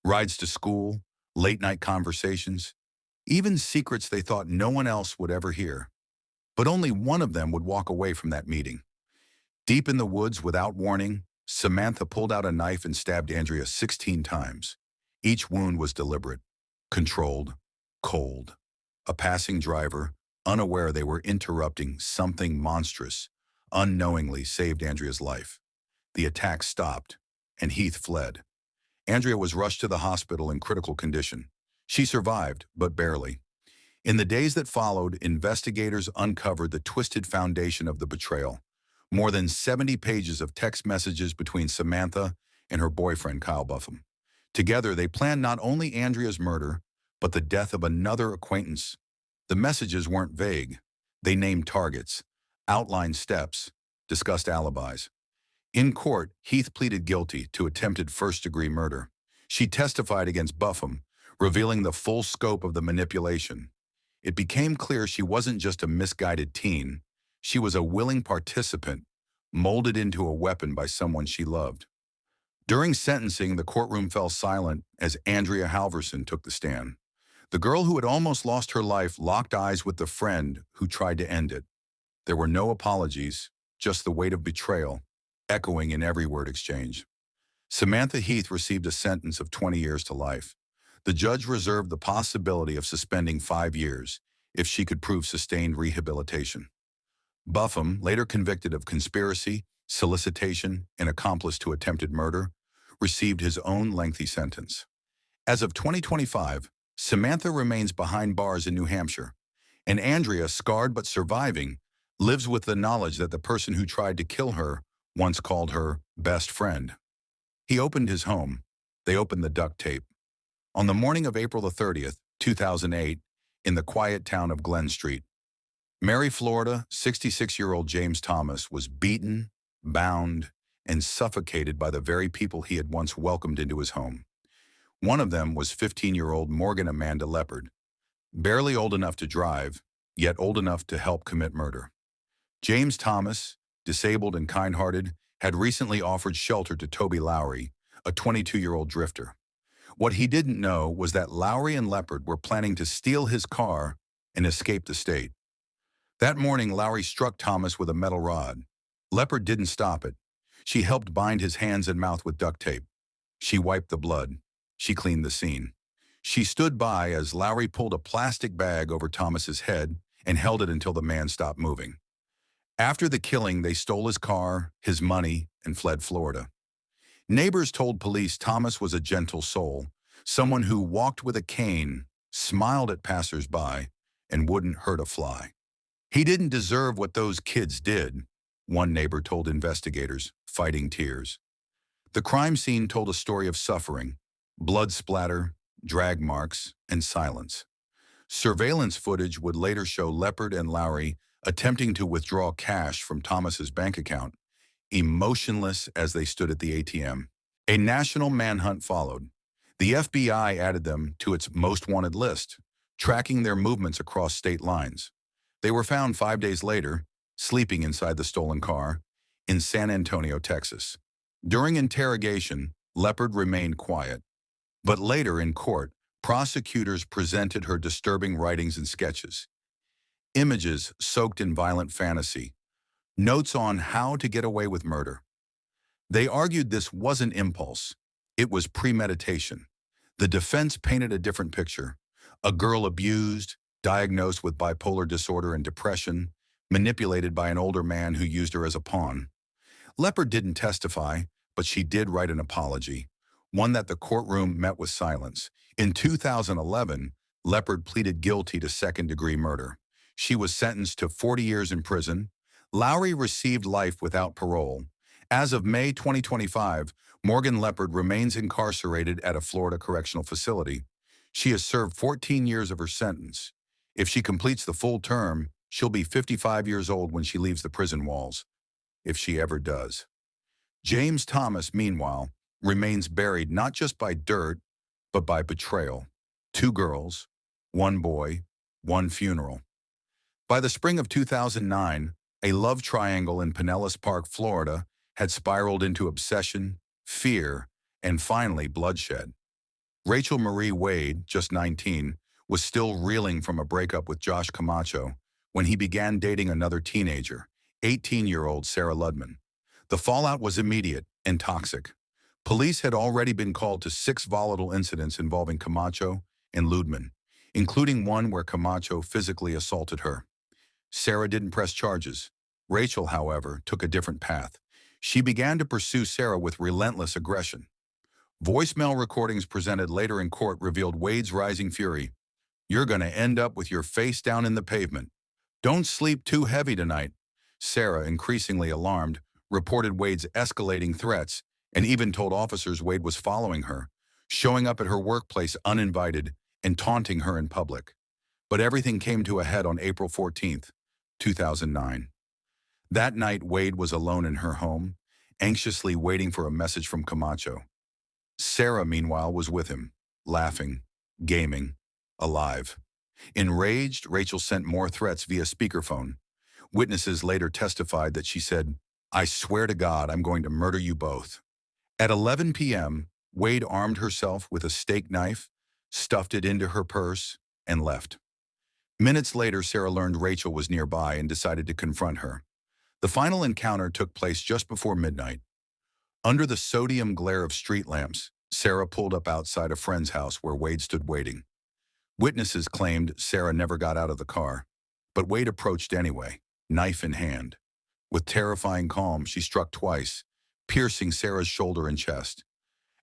rides to school, late-night conversations, even secrets they thought no one else would ever hear. But only one of them would walk away from that meeting. Deep in the woods, without warning, Samantha pulled out a knife and stabbed Andrea 16 times. Each wound was deliberate, controlled, cold. A passing driver, unaware they were interrupting something monstrous, unknowingly saved Andrea's life. The attack stopped, and Heath fled. Andrea was rushed to the hospital in critical condition. She survived, but barely. In the days that followed, investigators uncovered the twisted foundation of the betrayal. More than 70 pages of text messages between Samantha and her boyfriend, Kyle Buffum. Together, they planned not only Andrea's murder, but the death of another acquaintance. The messages weren't vague. They named targets, outlined steps, discussed alibis. In court, Heath pleaded guilty to attempted first-degree murder. She testified against Buffum, revealing the full scope of the manipulation. It became clear she wasn't just a misguided teen. She was a willing participant, molded into a weapon by someone she loved. During sentencing, the courtroom fell silent as Andrea Halverson took the stand. The girl who had almost lost her life locked eyes with the friend who tried to end it. There were no apologies, just the weight of betrayal, echoing in every word exchange. Samantha Heath received a sentence of 20 years to life. The judge reserved the possibility of suspending 5 years if she could prove sustained rehabilitation. Buffum, later convicted of conspiracy, solicitation, and accomplice to attempted murder, received his own lengthy sentence. As of 2025, Samantha remains behind bars in New Hampshire. And Andrea, scarred but surviving, lives with the knowledge that the person who tried to kill her once called her best friend. He opened his home. They opened the duct tape. On the morning of April the 30th, 2008, in the quiet town of Glen Street, Mary, Florida, 66-year-old James Thomas was beaten, bound, and suffocated by the very people he had once welcomed into his home. One of them was 15-year-old Morgan Amanda Leopard, barely old enough to drive, yet old enough to help commit murder. James Thomas, disabled and kind-hearted, had recently offered shelter to Toby Lowry, a 22-year-old drifter. What he didn't know was that Lowry and Leopard were planning to steal his car and escape the state. That morning, Lowry struck Thomas with a metal rod. Leopard didn't stop it. She helped bind his hands and mouth with duct tape. She wiped the blood. She cleaned the scene. She stood by as Lowry pulled a plastic bag over Thomas's head and held it until the man stopped moving. After the killing, they stole his car, his money, and fled Florida. Neighbors told police Thomas was a gentle soul, someone who walked with a cane, smiled at passers-by, and wouldn't hurt a fly. He didn't deserve what those kids did, one neighbor told investigators, fighting tears. The crime scene told a story of suffering, blood splatter, drag marks, and silence. Surveillance footage would later show Leopard and Lowry attempting to withdraw cash from Thomas's bank account, emotionless as they stood at the ATM. A national manhunt followed. The FBI added them to its most wanted list, tracking their movements across state lines. They were found 5 days later, sleeping inside the stolen car, in San Antonio, Texas. During interrogation, Leopard remained quiet. But later in court, prosecutors presented her disturbing writings and sketches. Images soaked in violent fantasy, notes on how to get away with murder. They argued this wasn't impulse, it was premeditation. The defense painted a different picture. A girl abused, diagnosed with bipolar disorder and depression, manipulated by an older man who used her as a pawn. Leopard didn't testify, but she did write an apology, one that the courtroom met with silence. In 2011, Leopard pleaded guilty to second-degree murder. She was sentenced to 40 years in prison. Lowry received life without parole. As of May 2025, Morgan Leopard remains incarcerated at a Florida correctional facility. She has served 14 years of her sentence. If she completes the full term, she'll be 55 years old when she leaves the prison walls, if she ever does. James Thomas, meanwhile, remains buried not just by dirt, but by betrayal. 2 girls, 1 boy, 1 funeral. By the spring of 2009, a love triangle in Pinellas Park, Florida, had spiraled into obsession, fear, and finally bloodshed. Rachel Marie Wade, just 19, was still reeling from a breakup with Josh Camacho when he began dating another teenager, 18-year-old Sarah Ludman. The fallout was immediate and toxic. Police had already been called to 6 volatile incidents involving Camacho and Ludman, including one where Camacho physically assaulted her. Sarah didn't press charges. Rachel, however, took a different path. She began to pursue Sarah with relentless aggression. Voicemail recordings presented later in court revealed Wade's rising fury. "You're going to end up with your face down in the pavement. Don't sleep too heavy tonight." Sarah, increasingly alarmed, reported Wade's escalating threats and even told officers Wade was following her, showing up at her workplace uninvited and taunting her in public. But everything came to a head on April 14th, 2009. That night, Wade was alone in her home, anxiously waiting for a message from Camacho. Sarah, meanwhile, was with him, laughing, gaming, alive. Enraged, Rachel sent more threats via speakerphone. Witnesses later testified that she said, "I swear to God, I'm going to murder you both." At 11 p.m., Wade armed herself with a steak knife, stuffed it into her purse, and left. Minutes later, Sarah learned Rachel was nearby and decided to confront her. The final encounter took place just before midnight. Under the sodium glare of street lamps, Sarah pulled up outside a friend's house where Wade stood waiting. Witnesses claimed Sarah never got out of the car, but Wade approached anyway, knife in hand. With terrifying calm, she struck twice, piercing Sarah's shoulder and chest.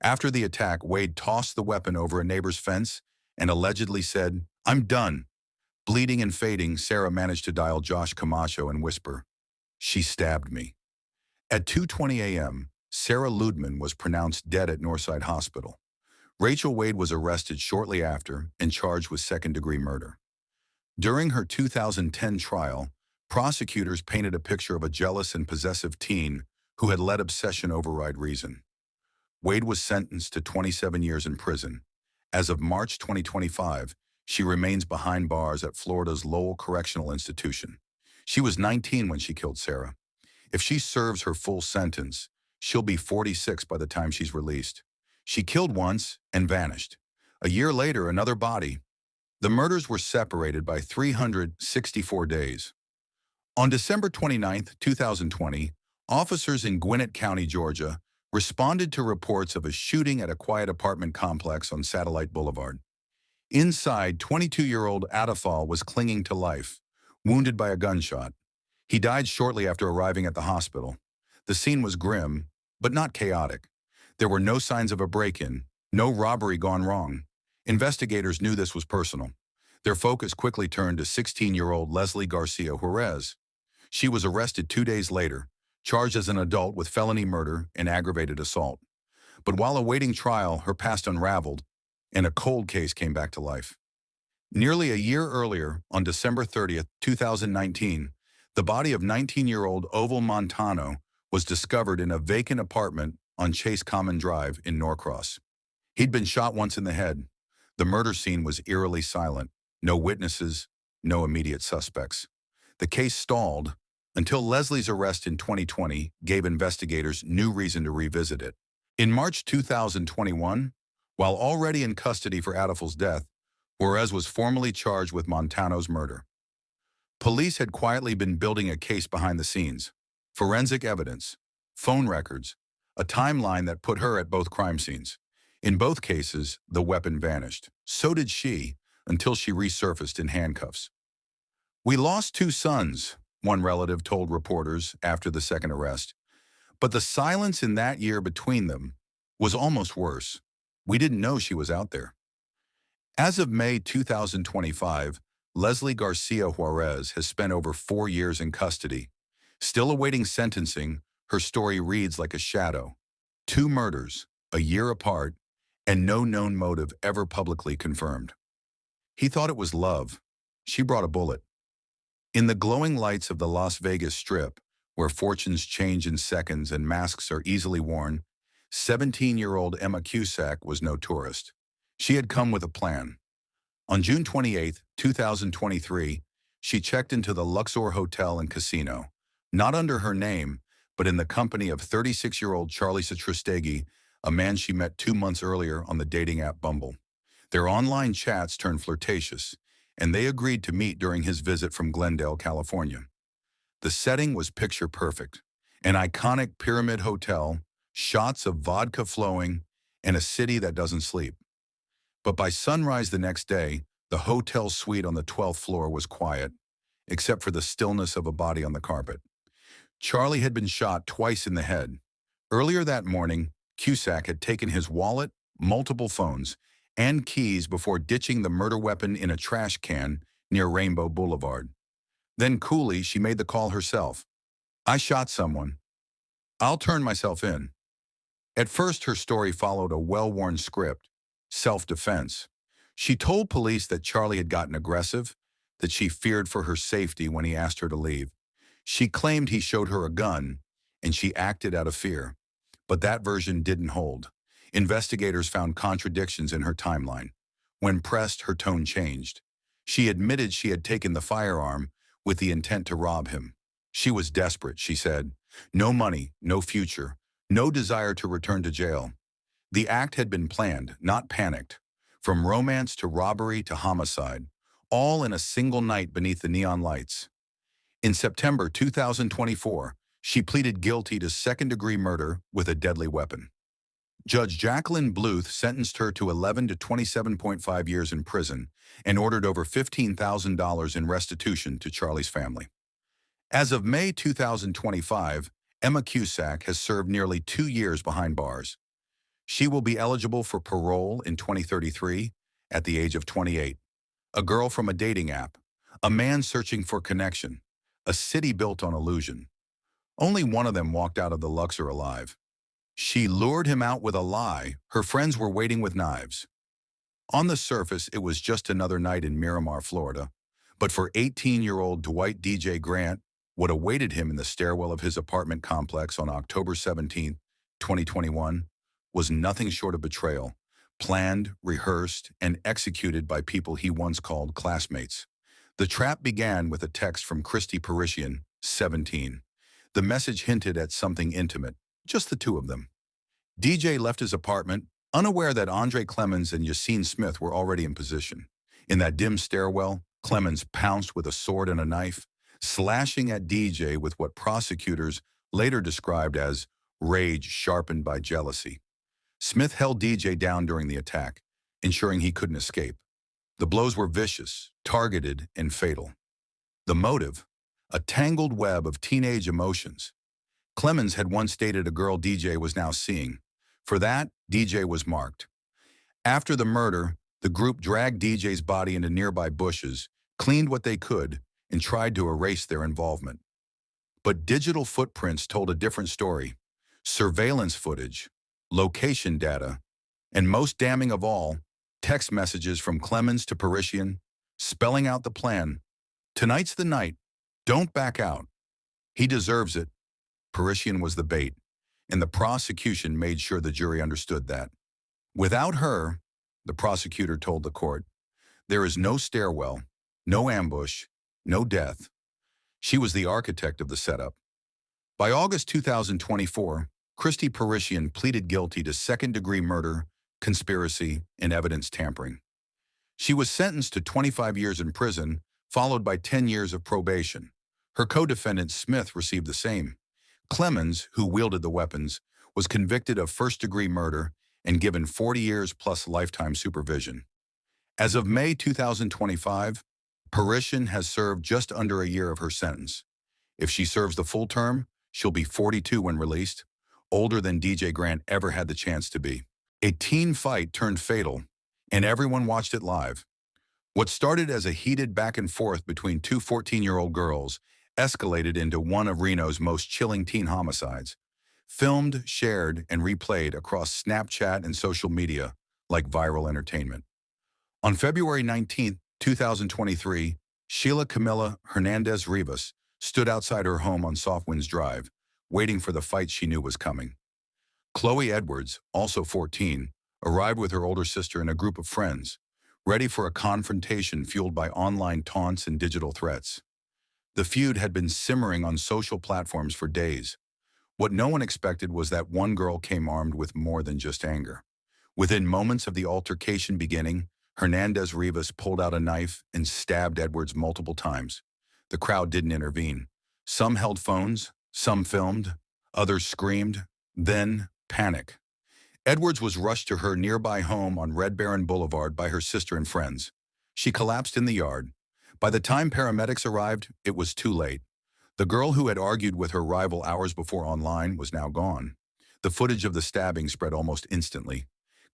After the attack, Wade tossed the weapon over a neighbor's fence and allegedly said, "I'm done." Bleeding and fading, Sarah managed to dial Josh Camacho and whisper, "She stabbed me." At 2:20 a.m., Sarah Ludman was pronounced dead at Northside Hospital. Rachel Wade was arrested shortly after and charged with second-degree murder. During her 2010 trial, prosecutors painted a picture of a jealous and possessive teen who had let obsession override reason. Wade was sentenced to 27 years in prison. As of March 2025, she remains behind bars at Florida's Lowell Correctional Institution. She was 19 when she killed Sarah. If she serves her full sentence, she'll be 46 by the time she's released. She killed once and vanished. A year later, another body. The murders were separated by 364 days. On December 29, 2020, officers in Gwinnett County, Georgia, responded to reports of a shooting at a quiet apartment complex on Satellite Boulevard. Inside, 22-year-old Adafal was clinging to life, wounded by a gunshot. He died shortly after arriving at the hospital. The scene was grim, but not chaotic. There were no signs of a break-in, no robbery gone wrong. Investigators knew this was personal. Their focus quickly turned to 16-year-old Leslie Garcia Juarez. She was arrested 2 days later, charged as an adult with felony murder and aggravated assault. But while awaiting trial, her past unraveled, and a cold case came back to life. Nearly a year earlier, on December 30, 2019, the body of 19-year-old Oval Montano was discovered in a vacant apartment on Chase Common Drive in Norcross. He'd been shot once in the head. The murder scene was eerily silent. No witnesses, no immediate suspects. The case stalled until Leslie's arrest in 2020 gave investigators new reason to revisit it. In March 2021, while already in custody for Adafal's death, Juarez was formally charged with Montano's murder. Police had quietly been building a case behind the scenes. Forensic evidence, phone records, a timeline that put her at both crime scenes. In both cases, the weapon vanished. So did she, until she resurfaced in handcuffs. "We lost 2 sons," one relative told reporters after the second arrest. But the silence in that year between them was almost worse. We didn't know she was out there. As of May 2025, Leslie Garcia Juarez has spent over 4 years in custody. Still awaiting sentencing, her story reads like a shadow. 2 murders, a year apart, and no known motive ever publicly confirmed. He thought it was love. She brought a bullet. In the glowing lights of the Las Vegas Strip, where fortunes change in seconds and masks are easily worn, 17-year-old Emma Cusack was no tourist. She had come with a plan. On June 28, 2023, she checked into the Luxor Hotel and Casino, not under her name, but in the company of 36-year-old Charlie Satristegi, a man she met 2 months earlier on the dating app Bumble. Their online chats turned flirtatious, and they agreed to meet during his visit from Glendale, California. The setting was picture perfect. An iconic pyramid hotel, shots of vodka flowing, and a city that doesn't sleep. But by sunrise the next day, the hotel suite on the 12th floor was quiet, except for the stillness of a body on the carpet. Charlie had been shot twice in the head. Earlier that morning, Cusack had taken his wallet, multiple phones, and keys before ditching the murder weapon in a trash can near Rainbow Boulevard. Then coolly, she made the call herself. "I shot someone. I'll turn myself in." At first, her story followed a well-worn script: self-defense. She told police that Charlie had gotten aggressive, that she feared for her safety when he asked her to leave. She claimed he showed her a gun, and she acted out of fear. But that version didn't hold. Investigators found contradictions in her timeline. When pressed, her tone changed. She admitted she had taken the firearm with the intent to rob him. She was desperate, she said. No money, no future, no desire to return to jail. The act had been planned, not panicked. From romance to robbery to homicide, all in a single night beneath the neon lights. In September 2024, she pleaded guilty to second-degree murder with a deadly weapon. Judge Jacqueline Bluth sentenced her to 11 to 27.5 years in prison and ordered over $15,000 in restitution to Charlie's family. As of May 2025, Emma Cusack has served nearly 2 years behind bars. She will be eligible for parole in 2033 at the age of 28. A girl from a dating app, A man searching for connection. A city built on illusion. Only one of them walked out of the Luxor alive. She lured him out with a lie. Her friends were waiting with knives. On the surface, it was just another night in Miramar, Florida. But for 18-year-old Dwight DJ Grant, what awaited him in the stairwell of his apartment complex on October 17, 2021, was nothing short of betrayal, planned, rehearsed, and executed by people he once called classmates. The trap began with a text from Christy Parisian, 17. The message hinted at something intimate, just the two of them. DJ left his apartment, unaware that Andre Clemens and Yassine Smith were already in position. In that dim stairwell, Clemens pounced with a sword and a knife, slashing at DJ with what prosecutors later described as rage sharpened by jealousy. Smith held DJ down during the attack, ensuring he couldn't escape. The blows were vicious, targeted, and fatal. The motive? A tangled web of teenage emotions. Clemens had once dated a girl DJ was now seeing. For that, DJ was marked. After the murder, the group dragged DJ's body into nearby bushes, cleaned what they could, and tried to erase their involvement. But digital footprints told a different story. Surveillance footage, location data, and most damning of all, text messages from Clemens to Parisian, spelling out the plan. Tonight's the night. Don't back out. He deserves it. Parisian was the bait, and the prosecution made sure the jury understood that. Without her, the prosecutor told the court, there is no stairwell, no ambush, no death. She was the architect of the setup. By August 2024, Christy Parisian pleaded guilty to second-degree murder, conspiracy, and evidence tampering. She was sentenced to 25 years in prison, followed by 10 years of probation. Her co-defendant Smith received the same. Clemens, who wielded the weapons, was convicted of first-degree murder and given 40 years plus lifetime supervision. As of May 2025, Parisian has served just under a year of her sentence. If she serves the full term, she'll be 42 when released, older than DJ Grant ever had the chance to be. A teen fight turned fatal, and everyone watched it live. What started as a heated back and forth between two 14-year-old girls escalated into one of Reno's most chilling teen homicides, filmed, shared, and replayed across Snapchat and social media like viral entertainment. On February 19, 2023, Sheila Camila Hernandez Rivas stood outside her home on Soft Winds Drive, waiting for the fight she knew was coming. Chloe Edwards, also 14, arrived with her older sister and a group of friends, ready for a confrontation fueled by online taunts and digital threats. The feud had been simmering on social platforms for days. What no one expected was that one girl came armed with more than just anger. Within moments of the altercation beginning, Hernandez Rivas pulled out a knife and stabbed Edwards multiple times. The crowd didn't intervene. Some held phones, some filmed, others screamed, then panic. Edwards was rushed to her nearby home on Red Baron Boulevard by her sister and friends. She collapsed in the yard. By the time paramedics arrived, it was too late. The girl who had argued with her rival hours before online was now gone. The footage of the stabbing spread almost instantly.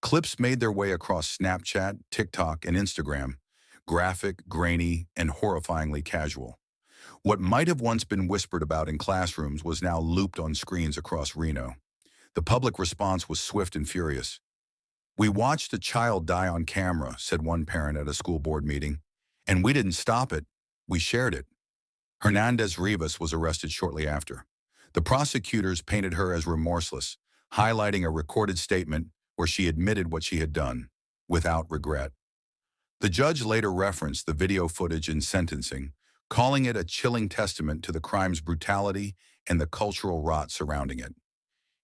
Clips made their way across Snapchat, TikTok, and Instagram, graphic, grainy, and horrifyingly casual. What might have once been whispered about in classrooms was now looped on screens across Reno. The public response was swift and furious. "We watched a child die on camera," said one parent at a school board meeting. "And we didn't stop it, we shared it." Hernandez Rivas was arrested shortly after. The prosecutors painted her as remorseless, highlighting a recorded statement where she admitted what she had done, without regret. The judge later referenced the video footage in sentencing, calling it a chilling testament to the crime's brutality and the cultural rot surrounding it.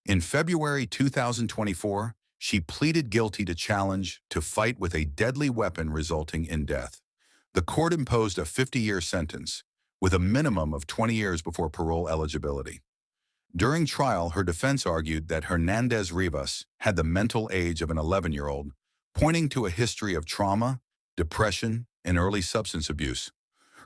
In February 2024, she pleaded guilty to challenge to fight with a deadly weapon resulting in death. The court imposed a 50-year sentence, with a minimum of 20 years before parole eligibility. During trial, her defense argued that Hernandez Rivas had the mental age of an 11-year-old, pointing to a history of trauma, depression, and early substance abuse.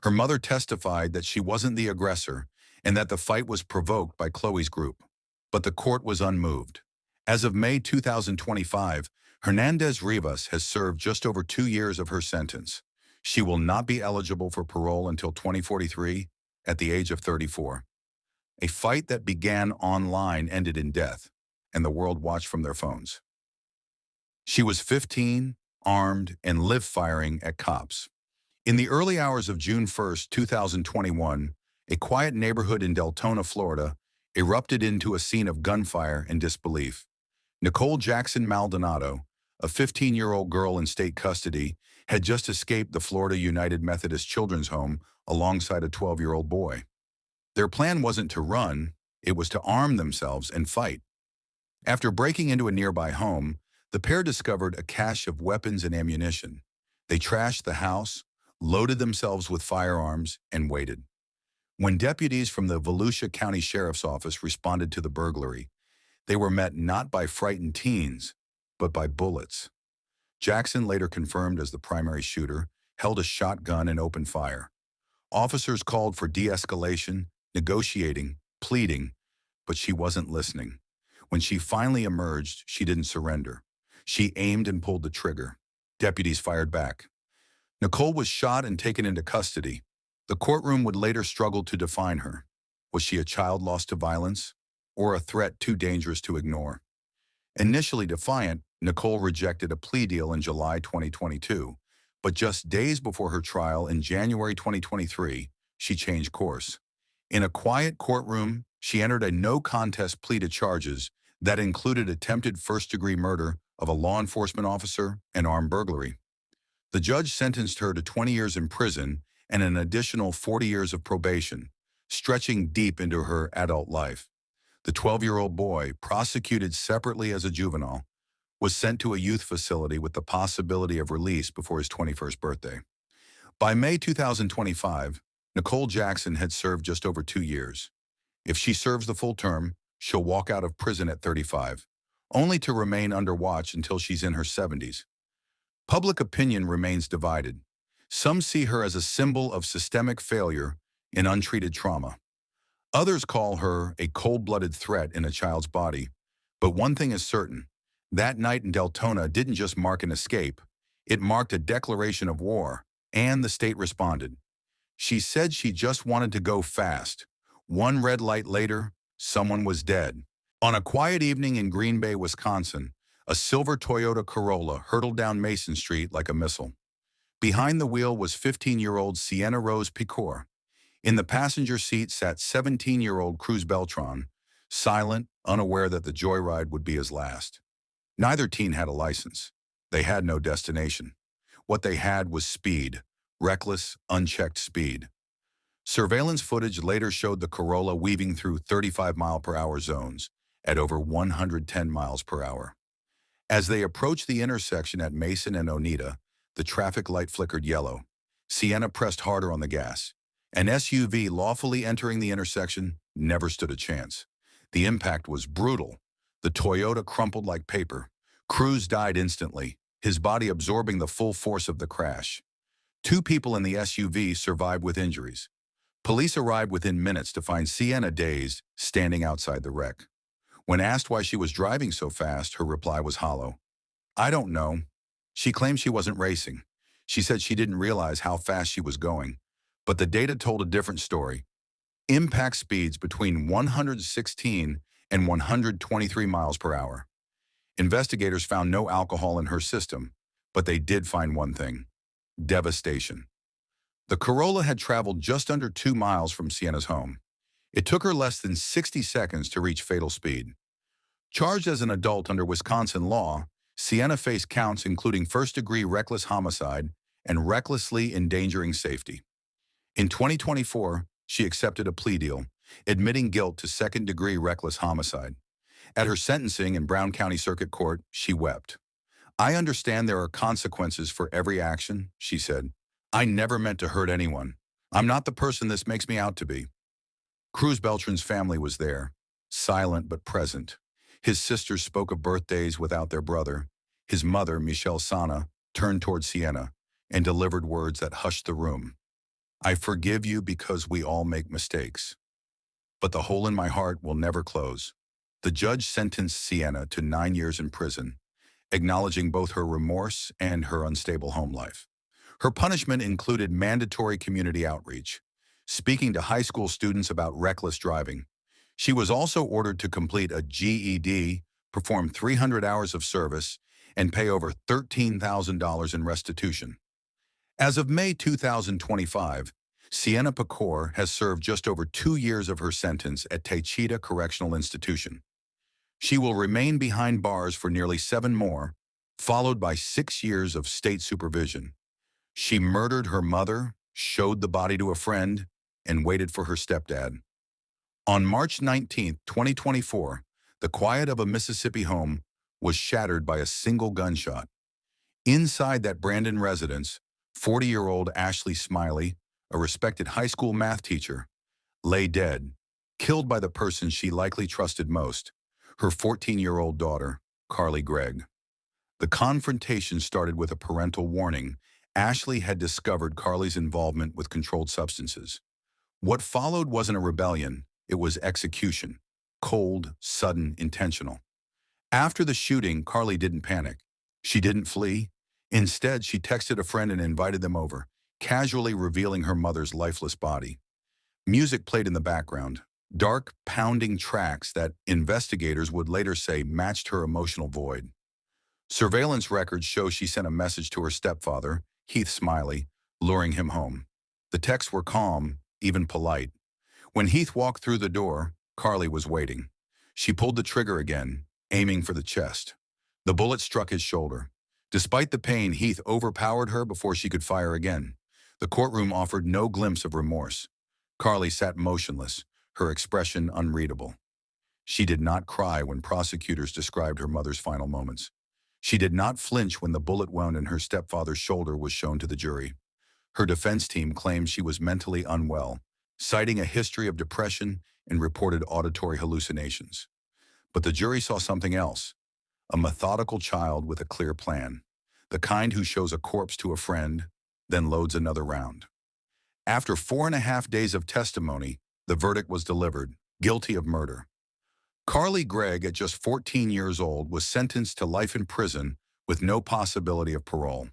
Her mother testified that she wasn't the aggressor and that the fight was provoked by Chloe's group. But the court was unmoved. As of May 2025, Hernandez Rivas has served just over 2 years of her sentence. She will not be eligible for parole until 2043 at the age of 34. A fight that began online ended in death, and the world watched from their phones. She was 15, armed, and live firing at cops. In the early hours of June 1st, 2021, a quiet neighborhood in Deltona, Florida, erupted into a scene of gunfire and disbelief. Nicole Jackson Maldonado, a 15-year-old girl in state custody, had just escaped the Florida United Methodist Children's Home alongside a 12-year-old boy. Their plan wasn't to run, it was to arm themselves and fight. After breaking into a nearby home, the pair discovered a cache of weapons and ammunition. They trashed the house, loaded themselves with firearms, and waited. When deputies from the Volusia County Sheriff's Office responded to the burglary, they were met not by frightened teens, but by bullets. Jackson, later confirmed as the primary shooter, held a shotgun and opened fire. Officers called for de-escalation, negotiating, pleading, but she wasn't listening. When she finally emerged, she didn't surrender. She aimed and pulled the trigger. Deputies fired back. Nicole was shot and taken into custody. The courtroom would later struggle to define her. Was she a child lost to violence, or a threat too dangerous to ignore? Initially defiant, Nicole rejected a plea deal in July 2022, but just days before her trial in January 2023, she changed course. In a quiet courtroom, she entered a no-contest plea to charges that included attempted first-degree murder of a law enforcement officer and armed burglary. The judge sentenced her to 20 years in prison and an additional 40 years of probation, stretching deep into her adult life. The 12-year-old boy, prosecuted separately as a juvenile, was sent to a youth facility with the possibility of release before his 21st birthday. By May 2025, Nicole Jackson had served just over 2 years. If she serves the full term, she'll walk out of prison at 35, only to remain under watch until she's in her 70s. Public opinion remains divided. Some see her as a symbol of systemic failure and untreated trauma. Others call her a cold-blooded threat in a child's body. But one thing is certain, that night in Deltona didn't just mark an escape, it marked a declaration of war, and the state responded. She said she just wanted to go fast. One red light later, someone was dead. On a quiet evening in Green Bay, Wisconsin, a silver Toyota Corolla hurtled down Mason Street like a missile. Behind the wheel was 15-year-old Sienna Rose Picor. In the passenger seat sat 17-year-old Cruz Beltran, silent, unaware that the joyride would be his last. Neither teen had a license. They had no destination. What they had was speed, reckless, unchecked speed. Surveillance footage later showed the Corolla weaving through 35-mile-per-hour zones at over 110 miles per hour. As they approached the intersection at Mason and Oneida, the traffic light flickered yellow. Sienna pressed harder on the gas. An SUV lawfully entering the intersection never stood a chance. The impact was brutal. The Toyota crumpled like paper. Cruz died instantly, his body absorbing the full force of the crash. 2 people in the SUV survived with injuries. Police arrived within minutes to find Sienna dazed, standing outside the wreck. When asked why she was driving so fast, her reply was hollow. "I don't know." She claimed she wasn't racing. She said she didn't realize how fast she was going. But the data told a different story. Impact speeds between 116 and 123 miles per hour. Investigators found no alcohol in her system, but they did find one thing: devastation. The Corolla had traveled just under 2 miles from Sienna's home. It took her less than 60 seconds to reach fatal speed. Charged as an adult under Wisconsin law, Sienna faced counts including first-degree reckless homicide and recklessly endangering safety. In 2024, she accepted a plea deal, admitting guilt to second-degree reckless homicide. At her sentencing in Brown County Circuit Court, she wept. "I understand there are consequences for every action," she said. "I never meant to hurt anyone. I'm not the person this makes me out to be." Cruz Beltran's family was there, silent but present. His sisters spoke of birthdays without their brother. His mother, Michelle Sana, turned toward Sienna and delivered words that hushed the room. "I forgive you because we all make mistakes. But the hole in my heart will never close." The judge sentenced Sienna to 9 years in prison, acknowledging both her remorse and her unstable home life. Her punishment included mandatory community outreach, speaking to high school students about reckless driving. She was also ordered to complete a GED, perform 300 hours of service, and pay over $13,000 in restitution. As of May 2025, Sienna Pecor has served just over 2 years of her sentence at Taycheedah Correctional Institution. She will remain behind bars for nearly 7 more, followed by 6 years of state supervision. She murdered her mother, showed the body to a friend, and waited for her stepdad. On March 19, 2024, the quiet of a Mississippi home was shattered by a single gunshot. Inside that Brandon residence, 40-year-old Ashley Smiley, a respected high school math teacher, lay dead, killed by the person she likely trusted most, her 14-year-old daughter, Carly Gregg. The confrontation started with a parental warning. Ashley had discovered Carly's involvement with controlled substances. What followed wasn't a rebellion, it was execution. Cold, sudden, intentional. After the shooting, Carly didn't panic. She didn't flee. Instead, she texted a friend and invited them over, casually revealing her mother's lifeless body. Music played in the background, dark, pounding tracks that investigators would later say matched her emotional void. Surveillance records show she sent a message to her stepfather, Heath Smiley, luring him home. The texts were calm, even polite. When Heath walked through the door, Carly was waiting. She pulled the trigger again, aiming for the chest. The bullet struck his shoulder. Despite the pain, Heath overpowered her before she could fire again. The courtroom offered no glimpse of remorse. Carly sat motionless, her expression unreadable. She did not cry when prosecutors described her mother's final moments. She did not flinch when the bullet wound in her stepfather's shoulder was shown to the jury. Her defense team claimed she was mentally unwell, citing a history of depression and reported auditory hallucinations. But the jury saw something else. A methodical child with a clear plan, the kind who shows a corpse to a friend, then loads another round. After 4.5 days of testimony, the verdict was delivered, guilty of murder. Carly Gregg, at just 14 years old, was sentenced to life in prison with no possibility of parole.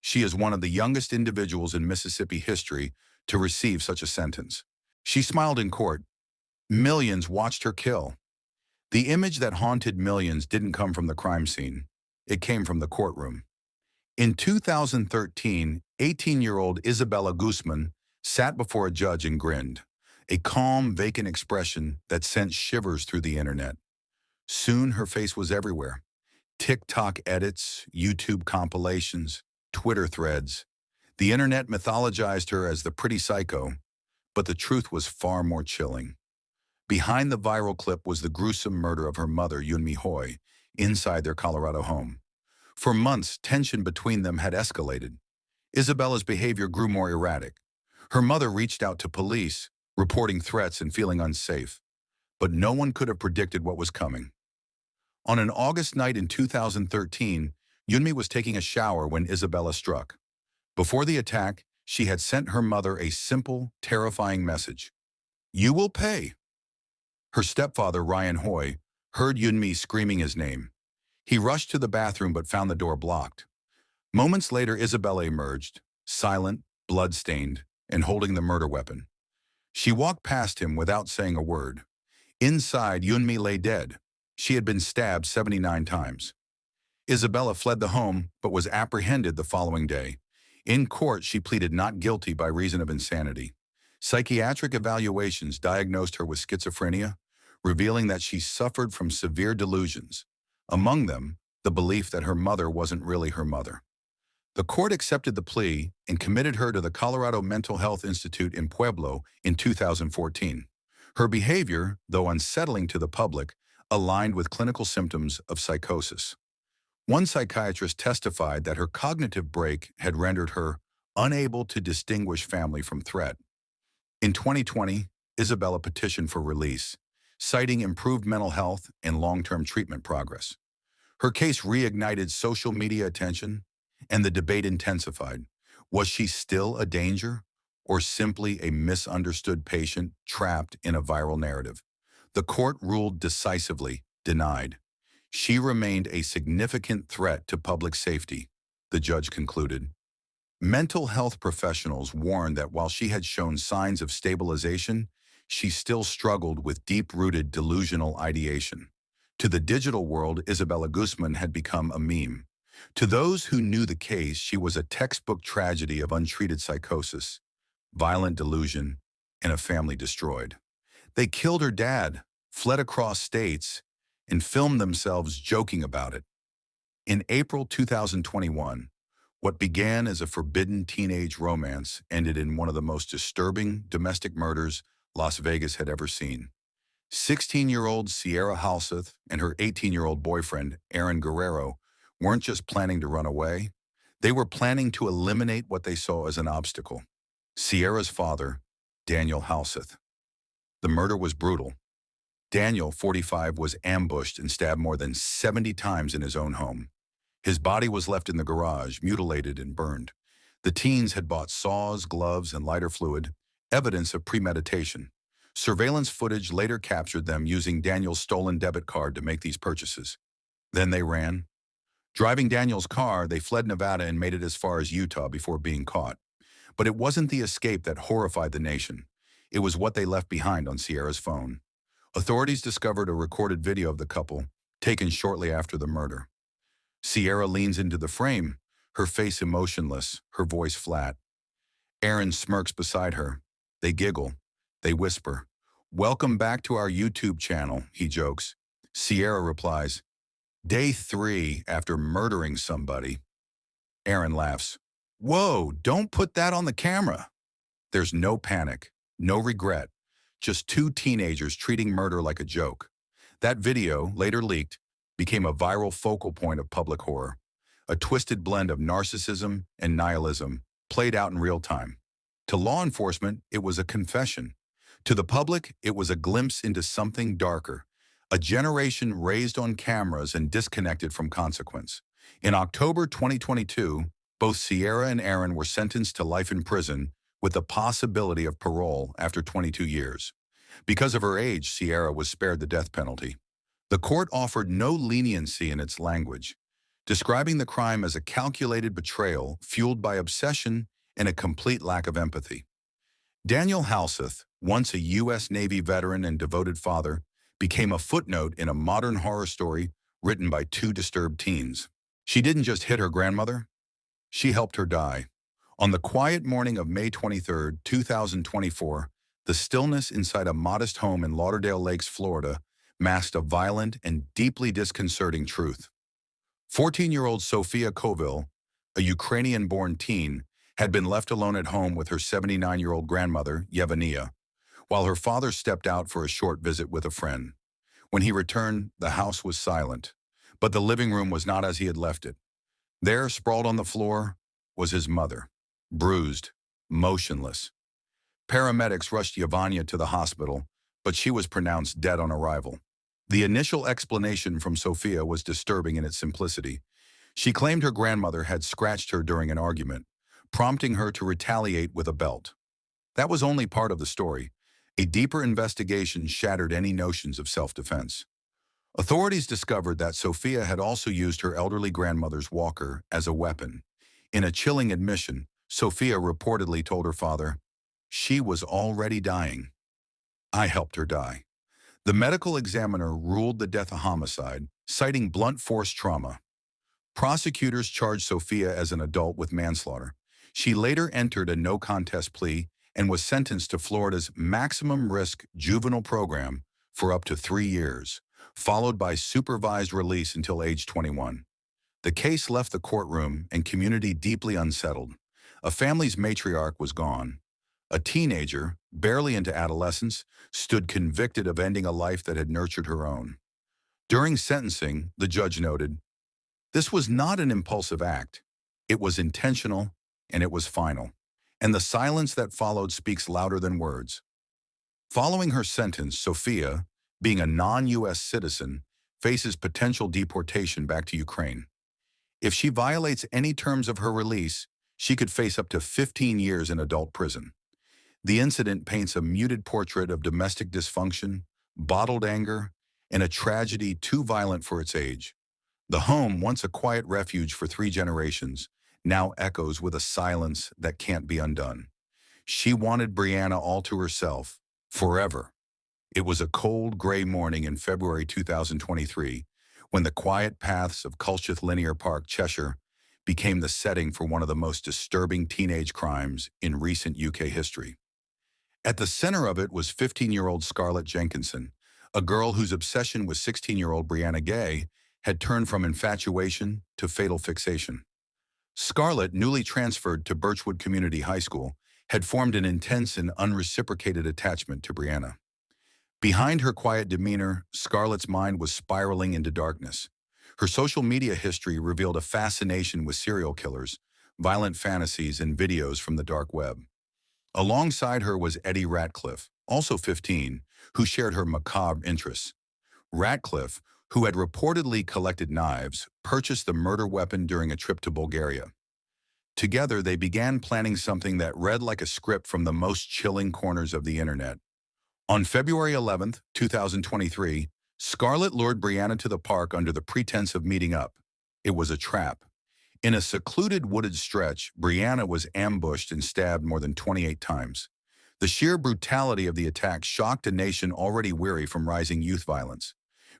She is one of the youngest individuals in Mississippi history to receive such a sentence. She smiled in court. Millions watched her kill. The image that haunted millions didn't come from the crime scene. It came from the courtroom. In 2013, 18-year-old Isabella Guzman sat before a judge and grinned, a calm, vacant expression that sent shivers through the internet. Soon her face was everywhere. TikTok edits, YouTube compilations, Twitter threads. The internet mythologized her as the pretty psycho, but the truth was far more chilling. Behind the viral clip was the gruesome murder of her mother, Yunmi Hoy, inside their Colorado home. For months, tension between them had escalated. Isabella's behavior grew more erratic. Her mother reached out to police, reporting threats and feeling unsafe. But no one could have predicted what was coming. On an August night in 2013, Yunmi was taking a shower when Isabella struck. Before the attack, she had sent her mother a simple, terrifying message. "You will pay." Her stepfather, Ryan Hoy, heard Yunmi screaming his name. He rushed to the bathroom but found the door blocked. Moments later, Isabella emerged, silent, blood-stained, and holding the murder weapon. She walked past him without saying a word. Inside, Yunmi lay dead. She had been stabbed 79 times. Isabella fled the home but was apprehended the following day. In court, she pleaded not guilty by reason of insanity. Psychiatric evaluations diagnosed her with schizophrenia, revealing that she suffered from severe delusions. Among them, the belief that her mother wasn't really her mother. The court accepted the plea and committed her to the Colorado Mental Health Institute in Pueblo in 2014. Her behavior, though unsettling to the public, aligned with clinical symptoms of psychosis. One psychiatrist testified that her cognitive break had rendered her unable to distinguish family from threat. In 2020, Isabella petitioned for release, citing improved mental health and long-term treatment progress. Her case reignited social media attention, and the debate intensified. Was she still a danger, or simply a misunderstood patient trapped in a viral narrative? The court ruled decisively, denied. She remained a significant threat to public safety, the judge concluded. Mental health professionals warned that while she had shown signs of stabilization, she still struggled with deep-rooted delusional ideation. To the digital world, Isabella Guzman had become a meme. To those who knew the case, she was a textbook tragedy of untreated psychosis, violent delusion, and a family destroyed. They killed her dad, fled across states, and filmed themselves joking about it. In April 2021, what began as a forbidden teenage romance ended in one of the most disturbing domestic murders Las Vegas had ever seen. 16-year-old Sierra Halseth and her 18-year-old boyfriend, Aaron Guerrero, weren't just planning to run away. They were planning to eliminate what they saw as an obstacle. Sierra's father, Daniel Halseth. The murder was brutal. Daniel, 45, was ambushed and stabbed more than 70 times in his own home. His body was left in the garage, mutilated and burned. The teens had bought saws, gloves, and lighter fluid, evidence of premeditation. Surveillance footage later captured them using Daniel's stolen debit card to make these purchases. Then they ran. Driving Daniel's car, they fled Nevada and made it as far as Utah before being caught. But it wasn't the escape that horrified the nation. It was what they left behind on Sierra's phone. Authorities discovered a recorded video of the couple, taken shortly after the murder. Sierra leans into the frame, her face emotionless, her voice flat. Aaron smirks beside her. They giggle. They whisper. "Welcome back to our YouTube channel," he jokes. Sierra replies, "Day 3 after murdering somebody." Aaron laughs. "Whoa, don't put that on the camera." There's no panic, no regret, just two teenagers treating murder like a joke. That video, later leaked, became a viral focal point of public horror, a twisted blend of narcissism and nihilism played out in real time. To law enforcement, it was a confession. To the public, it was a glimpse into something darker, a generation raised on cameras and disconnected from consequence. In October 2022, both Sierra and Aaron were sentenced to life in prison with the possibility of parole after 22 years. Because of her age, Sierra was spared the death penalty. The court offered no leniency in its language, describing the crime as a calculated betrayal fueled by obsession and a complete lack of empathy. Daniel Halseth, once a U.S. Navy veteran and devoted father, became a footnote in a modern horror story written by two disturbed teens. She didn't just hit her grandmother, she helped her die. On the quiet morning of May 23, 2024, the stillness inside a modest home in Lauderdale Lakes, Florida, masked a violent and deeply disconcerting truth. 14-year-old Sofia Kovil, a Ukrainian-born teen, had been left alone at home with her 79-year-old grandmother, Yevgenia, while her father stepped out for a short visit with a friend. When he returned, the house was silent, but the living room was not as he had left it. There, sprawled on the floor, was his mother, bruised, motionless. Paramedics rushed Yevgenia to the hospital, but she was pronounced dead on arrival. The initial explanation from Sofia was disturbing in its simplicity. She claimed her grandmother had scratched her during an argument, prompting her to retaliate with a belt. That was only part of the story. A deeper investigation shattered any notions of self-defense. Authorities discovered that Sofia had also used her elderly grandmother's walker as a weapon. In a chilling admission, Sofia reportedly told her father, "She was already dying. I helped her die." The medical examiner ruled the death a homicide, citing blunt force trauma. Prosecutors charged Sofia as an adult with manslaughter. She later entered a no-contest plea and was sentenced to Florida's maximum risk juvenile program for up to 3 years, followed by supervised release until age 21. The case left the courtroom and community deeply unsettled. A family's matriarch was gone. A teenager, barely into adolescence, stood convicted of ending a life that had nurtured her own. During sentencing, the judge noted, "This was not an impulsive act. It was intentional, and it was final." And the silence that followed speaks louder than words. Following her sentence, Sofia, being a non-U.S. citizen, faces potential deportation back to Ukraine. If she violates any terms of her release, she could face up to 15 years in adult prison. The incident paints a muted portrait of domestic dysfunction, bottled anger, and a tragedy too violent for its age. The home, once a quiet refuge for 3 generations, now echoes with a silence that can't be undone. She wanted Brianna all to herself, forever. It was a cold, gray morning in February 2023 when the quiet paths of Culcheth Linear Park, Cheshire, became the setting for one of the most disturbing teenage crimes in recent UK history. At the center of it was 15-year-old Scarlett Jenkinson, a girl whose obsession with 16-year-old Brianna Gay had turned from infatuation to fatal fixation. Scarlett, newly transferred to Birchwood Community High School, had formed an intense and unreciprocated attachment to Brianna. Behind her quiet demeanor, Scarlett's mind was spiraling into darkness. Her social media history revealed a fascination with serial killers, violent fantasies, and videos from the dark web. Alongside her was Eddie Ratcliffe, also 15, who shared her macabre interests. Ratcliffe, who had reportedly collected knives, purchased the murder weapon during a trip to Bulgaria. Together, they began planning something that read like a script from the most chilling corners of the internet. On February 11, 2023, Scarlett lured Brianna to the park under the pretense of meeting up. It was a trap. In a secluded wooded stretch, Brianna was ambushed and stabbed more than 28 times. The sheer brutality of the attack shocked a nation already weary from rising youth violence.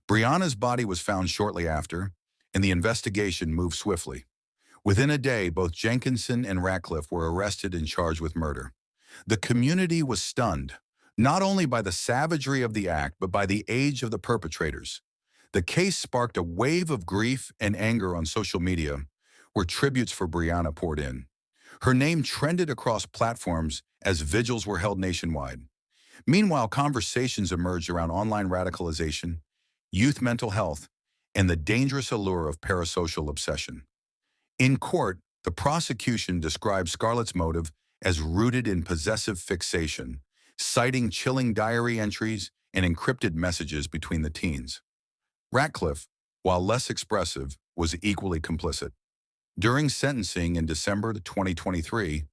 Brianna's body was found shortly after, and the investigation moved swiftly. Within a day, both Jenkinson and Ratcliffe were arrested and charged with murder. The community was stunned, not only by the savagery of the act, but by the age of the perpetrators. The case sparked a wave of grief and anger on social media, where tributes for Brianna poured in. Her name trended across platforms as vigils were held nationwide. Meanwhile, conversations emerged around online radicalization, youth mental health, and the dangerous allure of parasocial obsession. In court, the prosecution described Scarlett's motive as rooted in possessive fixation, citing chilling diary entries and encrypted messages between the teens. Ratcliffe, while less expressive, was equally complicit. During sentencing in December 2023,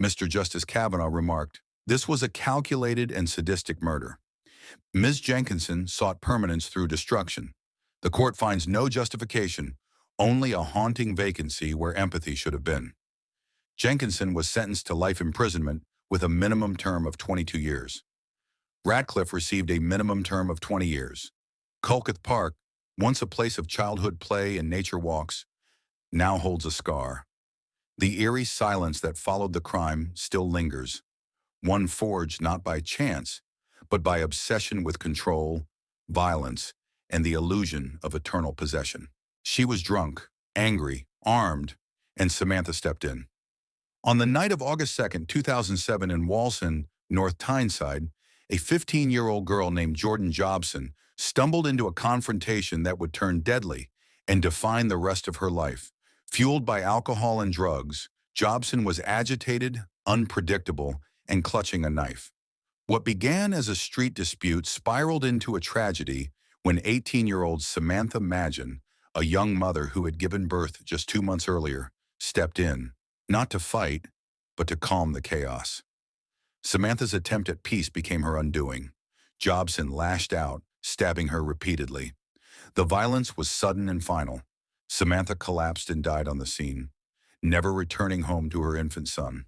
Mr. Justice Kavanaugh remarked, "This was a calculated and sadistic murder. Ms. Jenkinson sought permanence through destruction. The court finds no justification, only a haunting vacancy where empathy should have been." Jenkinson was sentenced to life imprisonment with a minimum term of 22 years. Ratcliffe received a minimum term of 20 years. Culcheth Park, once a place of childhood play and nature walks, now holds a scar. The eerie silence that followed the crime still lingers, one forged not by chance, but by obsession with control, violence, and the illusion of eternal possession. She was drunk, angry, armed, and Samantha stepped in. On the night of August 2, 2007 in Walsall, North Tyneside, a 15-year-old girl named Jordan Jobson stumbled into a confrontation that would turn deadly and define the rest of her life. Fueled by alcohol and drugs, Jobson was agitated, unpredictable, and clutching a knife. What began as a street dispute spiraled into a tragedy when 18-year-old Samantha Magin, a young mother who had given birth just 2 months earlier, stepped in, not to fight, but to calm the chaos. Samantha's attempt at peace became her undoing. Jobson lashed out, stabbing her repeatedly. The violence was sudden and final. Samantha collapsed and died on the scene, never returning home to her infant son.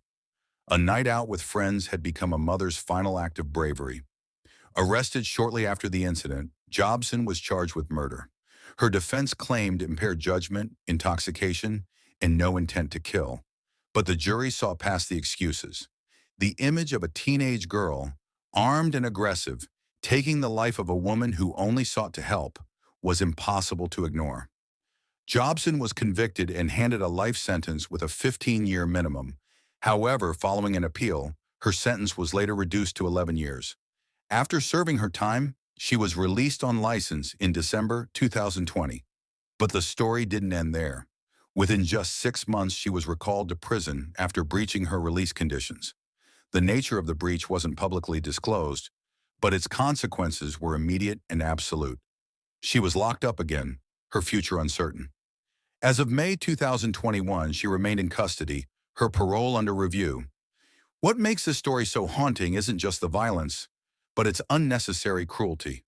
A night out with friends had become a mother's final act of bravery. Arrested shortly after the incident, Jobson was charged with murder. Her defense claimed impaired judgment, intoxication, and no intent to kill. But the jury saw past the excuses. The image of a teenage girl, armed and aggressive, taking the life of a woman who only sought to help, was impossible to ignore. Jobson was convicted and handed a life sentence with a 15-year minimum. However, following an appeal, her sentence was later reduced to 11 years. After serving her time, she was released on license in December 2020. But the story didn't end there. Within just 6 months, she was recalled to prison after breaching her release conditions. The nature of the breach wasn't publicly disclosed, but its consequences were immediate and absolute. She was locked up again, her future uncertain. As of May 2021, she remained in custody, her parole under review. What makes this story so haunting isn't just the violence, but its unnecessary cruelty.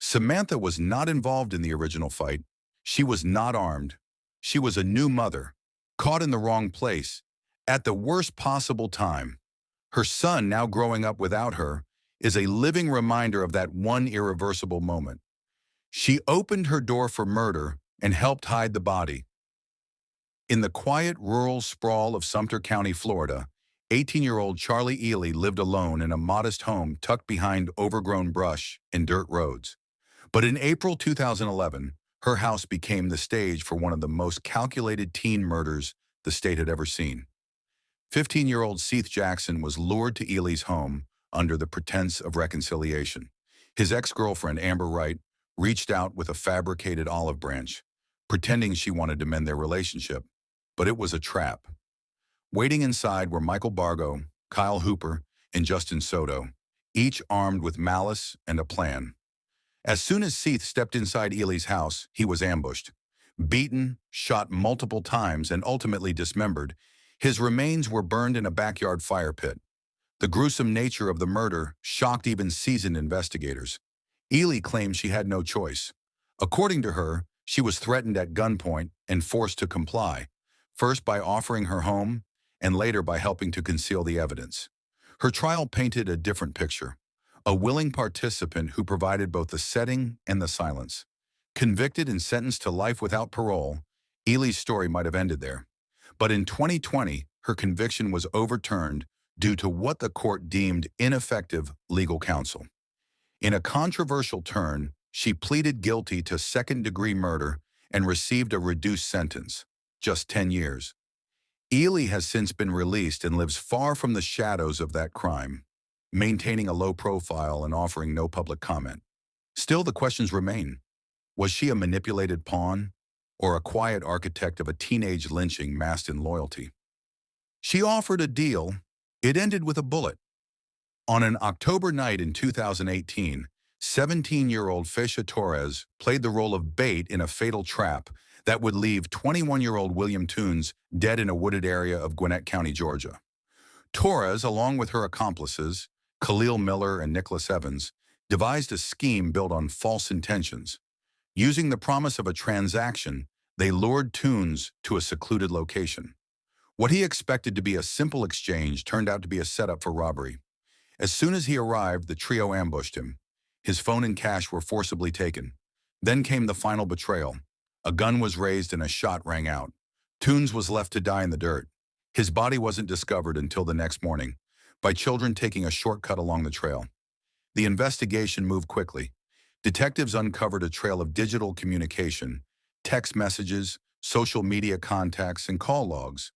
Samantha was not involved in the original fight. She was not armed. She was a new mother, caught in the wrong place, at the worst possible time. Her son, now growing up without her, is a living reminder of that one irreversible moment. She opened her door for murder and helped hide the body. In the quiet rural sprawl of Sumter County, Florida, 18-year-old Charlie Ely lived alone in a modest home tucked behind overgrown brush and dirt roads. But in April 2011, her house became the stage for one of the most calculated teen murders the state had ever seen. 15-year-old Seth Jackson was lured to Ely's home under the pretense of reconciliation. His ex-girlfriend, Amber Wright, reached out with a fabricated olive branch, pretending she wanted to mend their relationship. But it was a trap. Waiting inside were Michael Bargo, Kyle Hooper, and Justin Soto, each armed with malice and a plan. As soon as Seth stepped inside Ely's house, he was ambushed. Beaten, shot multiple times, and ultimately dismembered, his remains were burned in a backyard fire pit. The gruesome nature of the murder shocked even seasoned investigators. Ely claimed she had no choice. According to her, she was threatened at gunpoint and forced to comply, first by offering her home and later by helping to conceal the evidence. Her trial painted a different picture, a willing participant who provided both the setting and the silence. Convicted and sentenced to life without parole, Ely's story might have ended there. But in 2020, her conviction was overturned due to what the court deemed ineffective legal counsel. In a controversial turn, she pleaded guilty to second-degree murder and received a reduced sentence, just 10 years. Ely has since been released and lives far from the shadows of that crime, maintaining a low profile and offering no public comment. Still, the questions remain. Was she a manipulated pawn or a quiet architect of a teenage lynching masked in loyalty? She offered a deal. It ended with a bullet. On an October night in 2018, 17-year-old Feisha Torres played the role of bait in a fatal trap that would leave 21-year-old William Toombs dead in a wooded area of Gwinnett County, Georgia. Torres, along with her accomplices, Khalil Miller and Nicholas Evans, devised a scheme built on false intentions. Using the promise of a transaction, they lured Toombs to a secluded location. What he expected to be a simple exchange turned out to be a setup for robbery. As soon as he arrived, the trio ambushed him. His phone and cash were forcibly taken. Then came the final betrayal. A gun was raised and a shot rang out. Toombs was left to die in the dirt. His body wasn't discovered until the next morning, by children taking a shortcut along the trail. The investigation moved quickly. Detectives uncovered a trail of digital communication, text messages, social media contacts, and call logs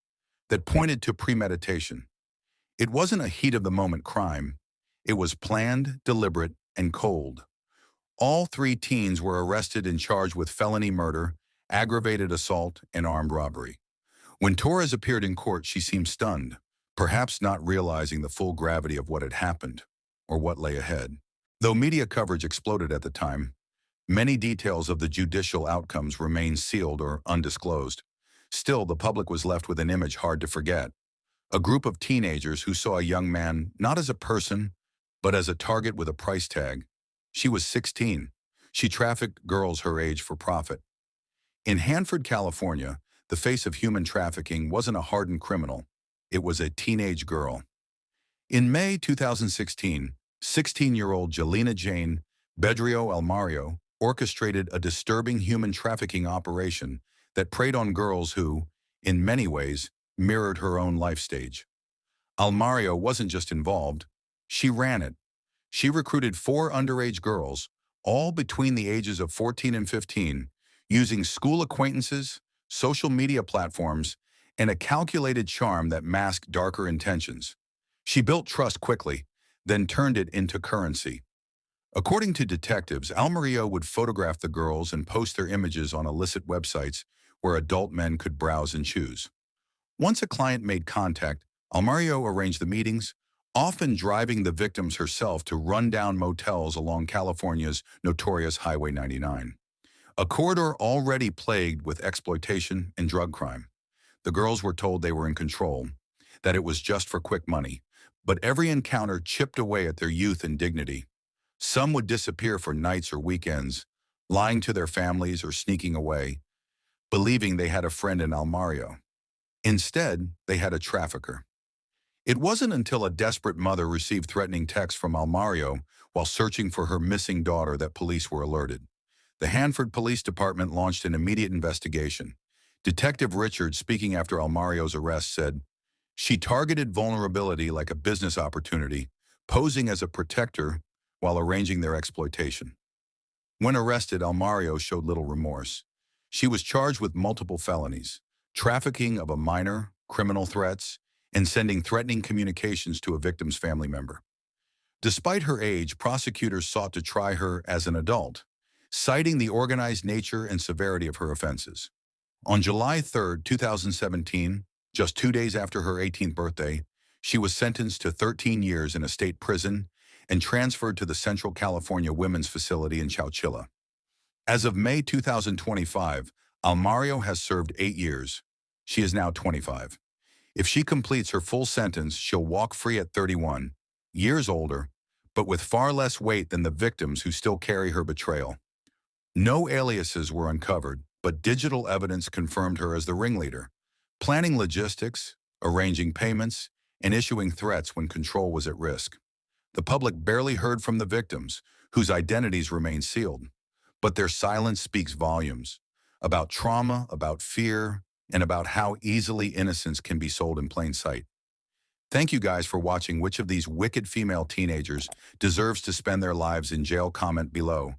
that pointed to premeditation. It wasn't a heat-of-the-moment crime. It was planned, deliberate, and cold. All three teens were arrested and charged with felony murder, aggravated assault, and armed robbery. When Torres appeared in court, she seemed stunned, perhaps not realizing the full gravity of what had happened or what lay ahead. Though media coverage exploded at the time, many details of the judicial outcomes remained sealed or undisclosed. Still, the public was left with an image hard to forget. A group of teenagers who saw a young man not as a person, but as a target with a price tag. She was 16. She trafficked girls her age for profit. In Hanford, California, the face of human trafficking wasn't a hardened criminal. It was a teenage girl. In May 2016, 16-year-old Jelena Jane Bedrio Almario orchestrated a disturbing human trafficking operation that preyed on girls who, in many ways, mirrored her own life stage. Almario wasn't just involved, she ran it. She recruited 4 underage girls, all between the ages of 14 and 15, using school acquaintances, social media platforms, and a calculated charm that masked darker intentions. She built trust quickly, then turned it into currency. According to detectives, Almario would photograph the girls and post their images on illicit websites where adult men could browse and choose. Once a client made contact, Almario arranged the meetings, often driving the victims herself to run-down motels along California's notorious Highway 99, a corridor already plagued with exploitation and drug crime. The girls were told they were in control, that it was just for quick money, but every encounter chipped away at their youth and dignity. Some would disappear for nights or weekends, lying to their families or sneaking away, believing they had a friend in Almario. Instead, they had a trafficker. It wasn't until a desperate mother received threatening texts from Almario while searching for her missing daughter that police were alerted. The Hanford Police Department launched an immediate investigation. Detective Richard, speaking after Almario's arrest, said, "She targeted vulnerability like a business opportunity, posing as a protector while arranging their exploitation." When arrested, Almario showed little remorse. She was charged with multiple felonies, trafficking of a minor, criminal threats, and sending threatening communications to a victim's family member. Despite her age, prosecutors sought to try her as an adult, citing the organized nature and severity of her offenses. On July 3, 2017, just 2 days after her 18th birthday, she was sentenced to 13 years in a state prison and transferred to the Central California Women's Facility in Chowchilla. As of May 2025, Almario has served 8 years. She is now 25. If she completes her full sentence, she'll walk free at 31, years older, but with far less weight than the victims who still carry her betrayal. No aliases were uncovered, but digital evidence confirmed her as the ringleader, planning logistics, arranging payments, and issuing threats when control was at risk. The public barely heard from the victims, whose identities remain sealed, but their silence speaks volumes about trauma, about fear, and about how easily innocence can be sold in plain sight. Thank you guys for watching. Which of these wicked female teenagers deserves to spend their lives in jail? Comment below.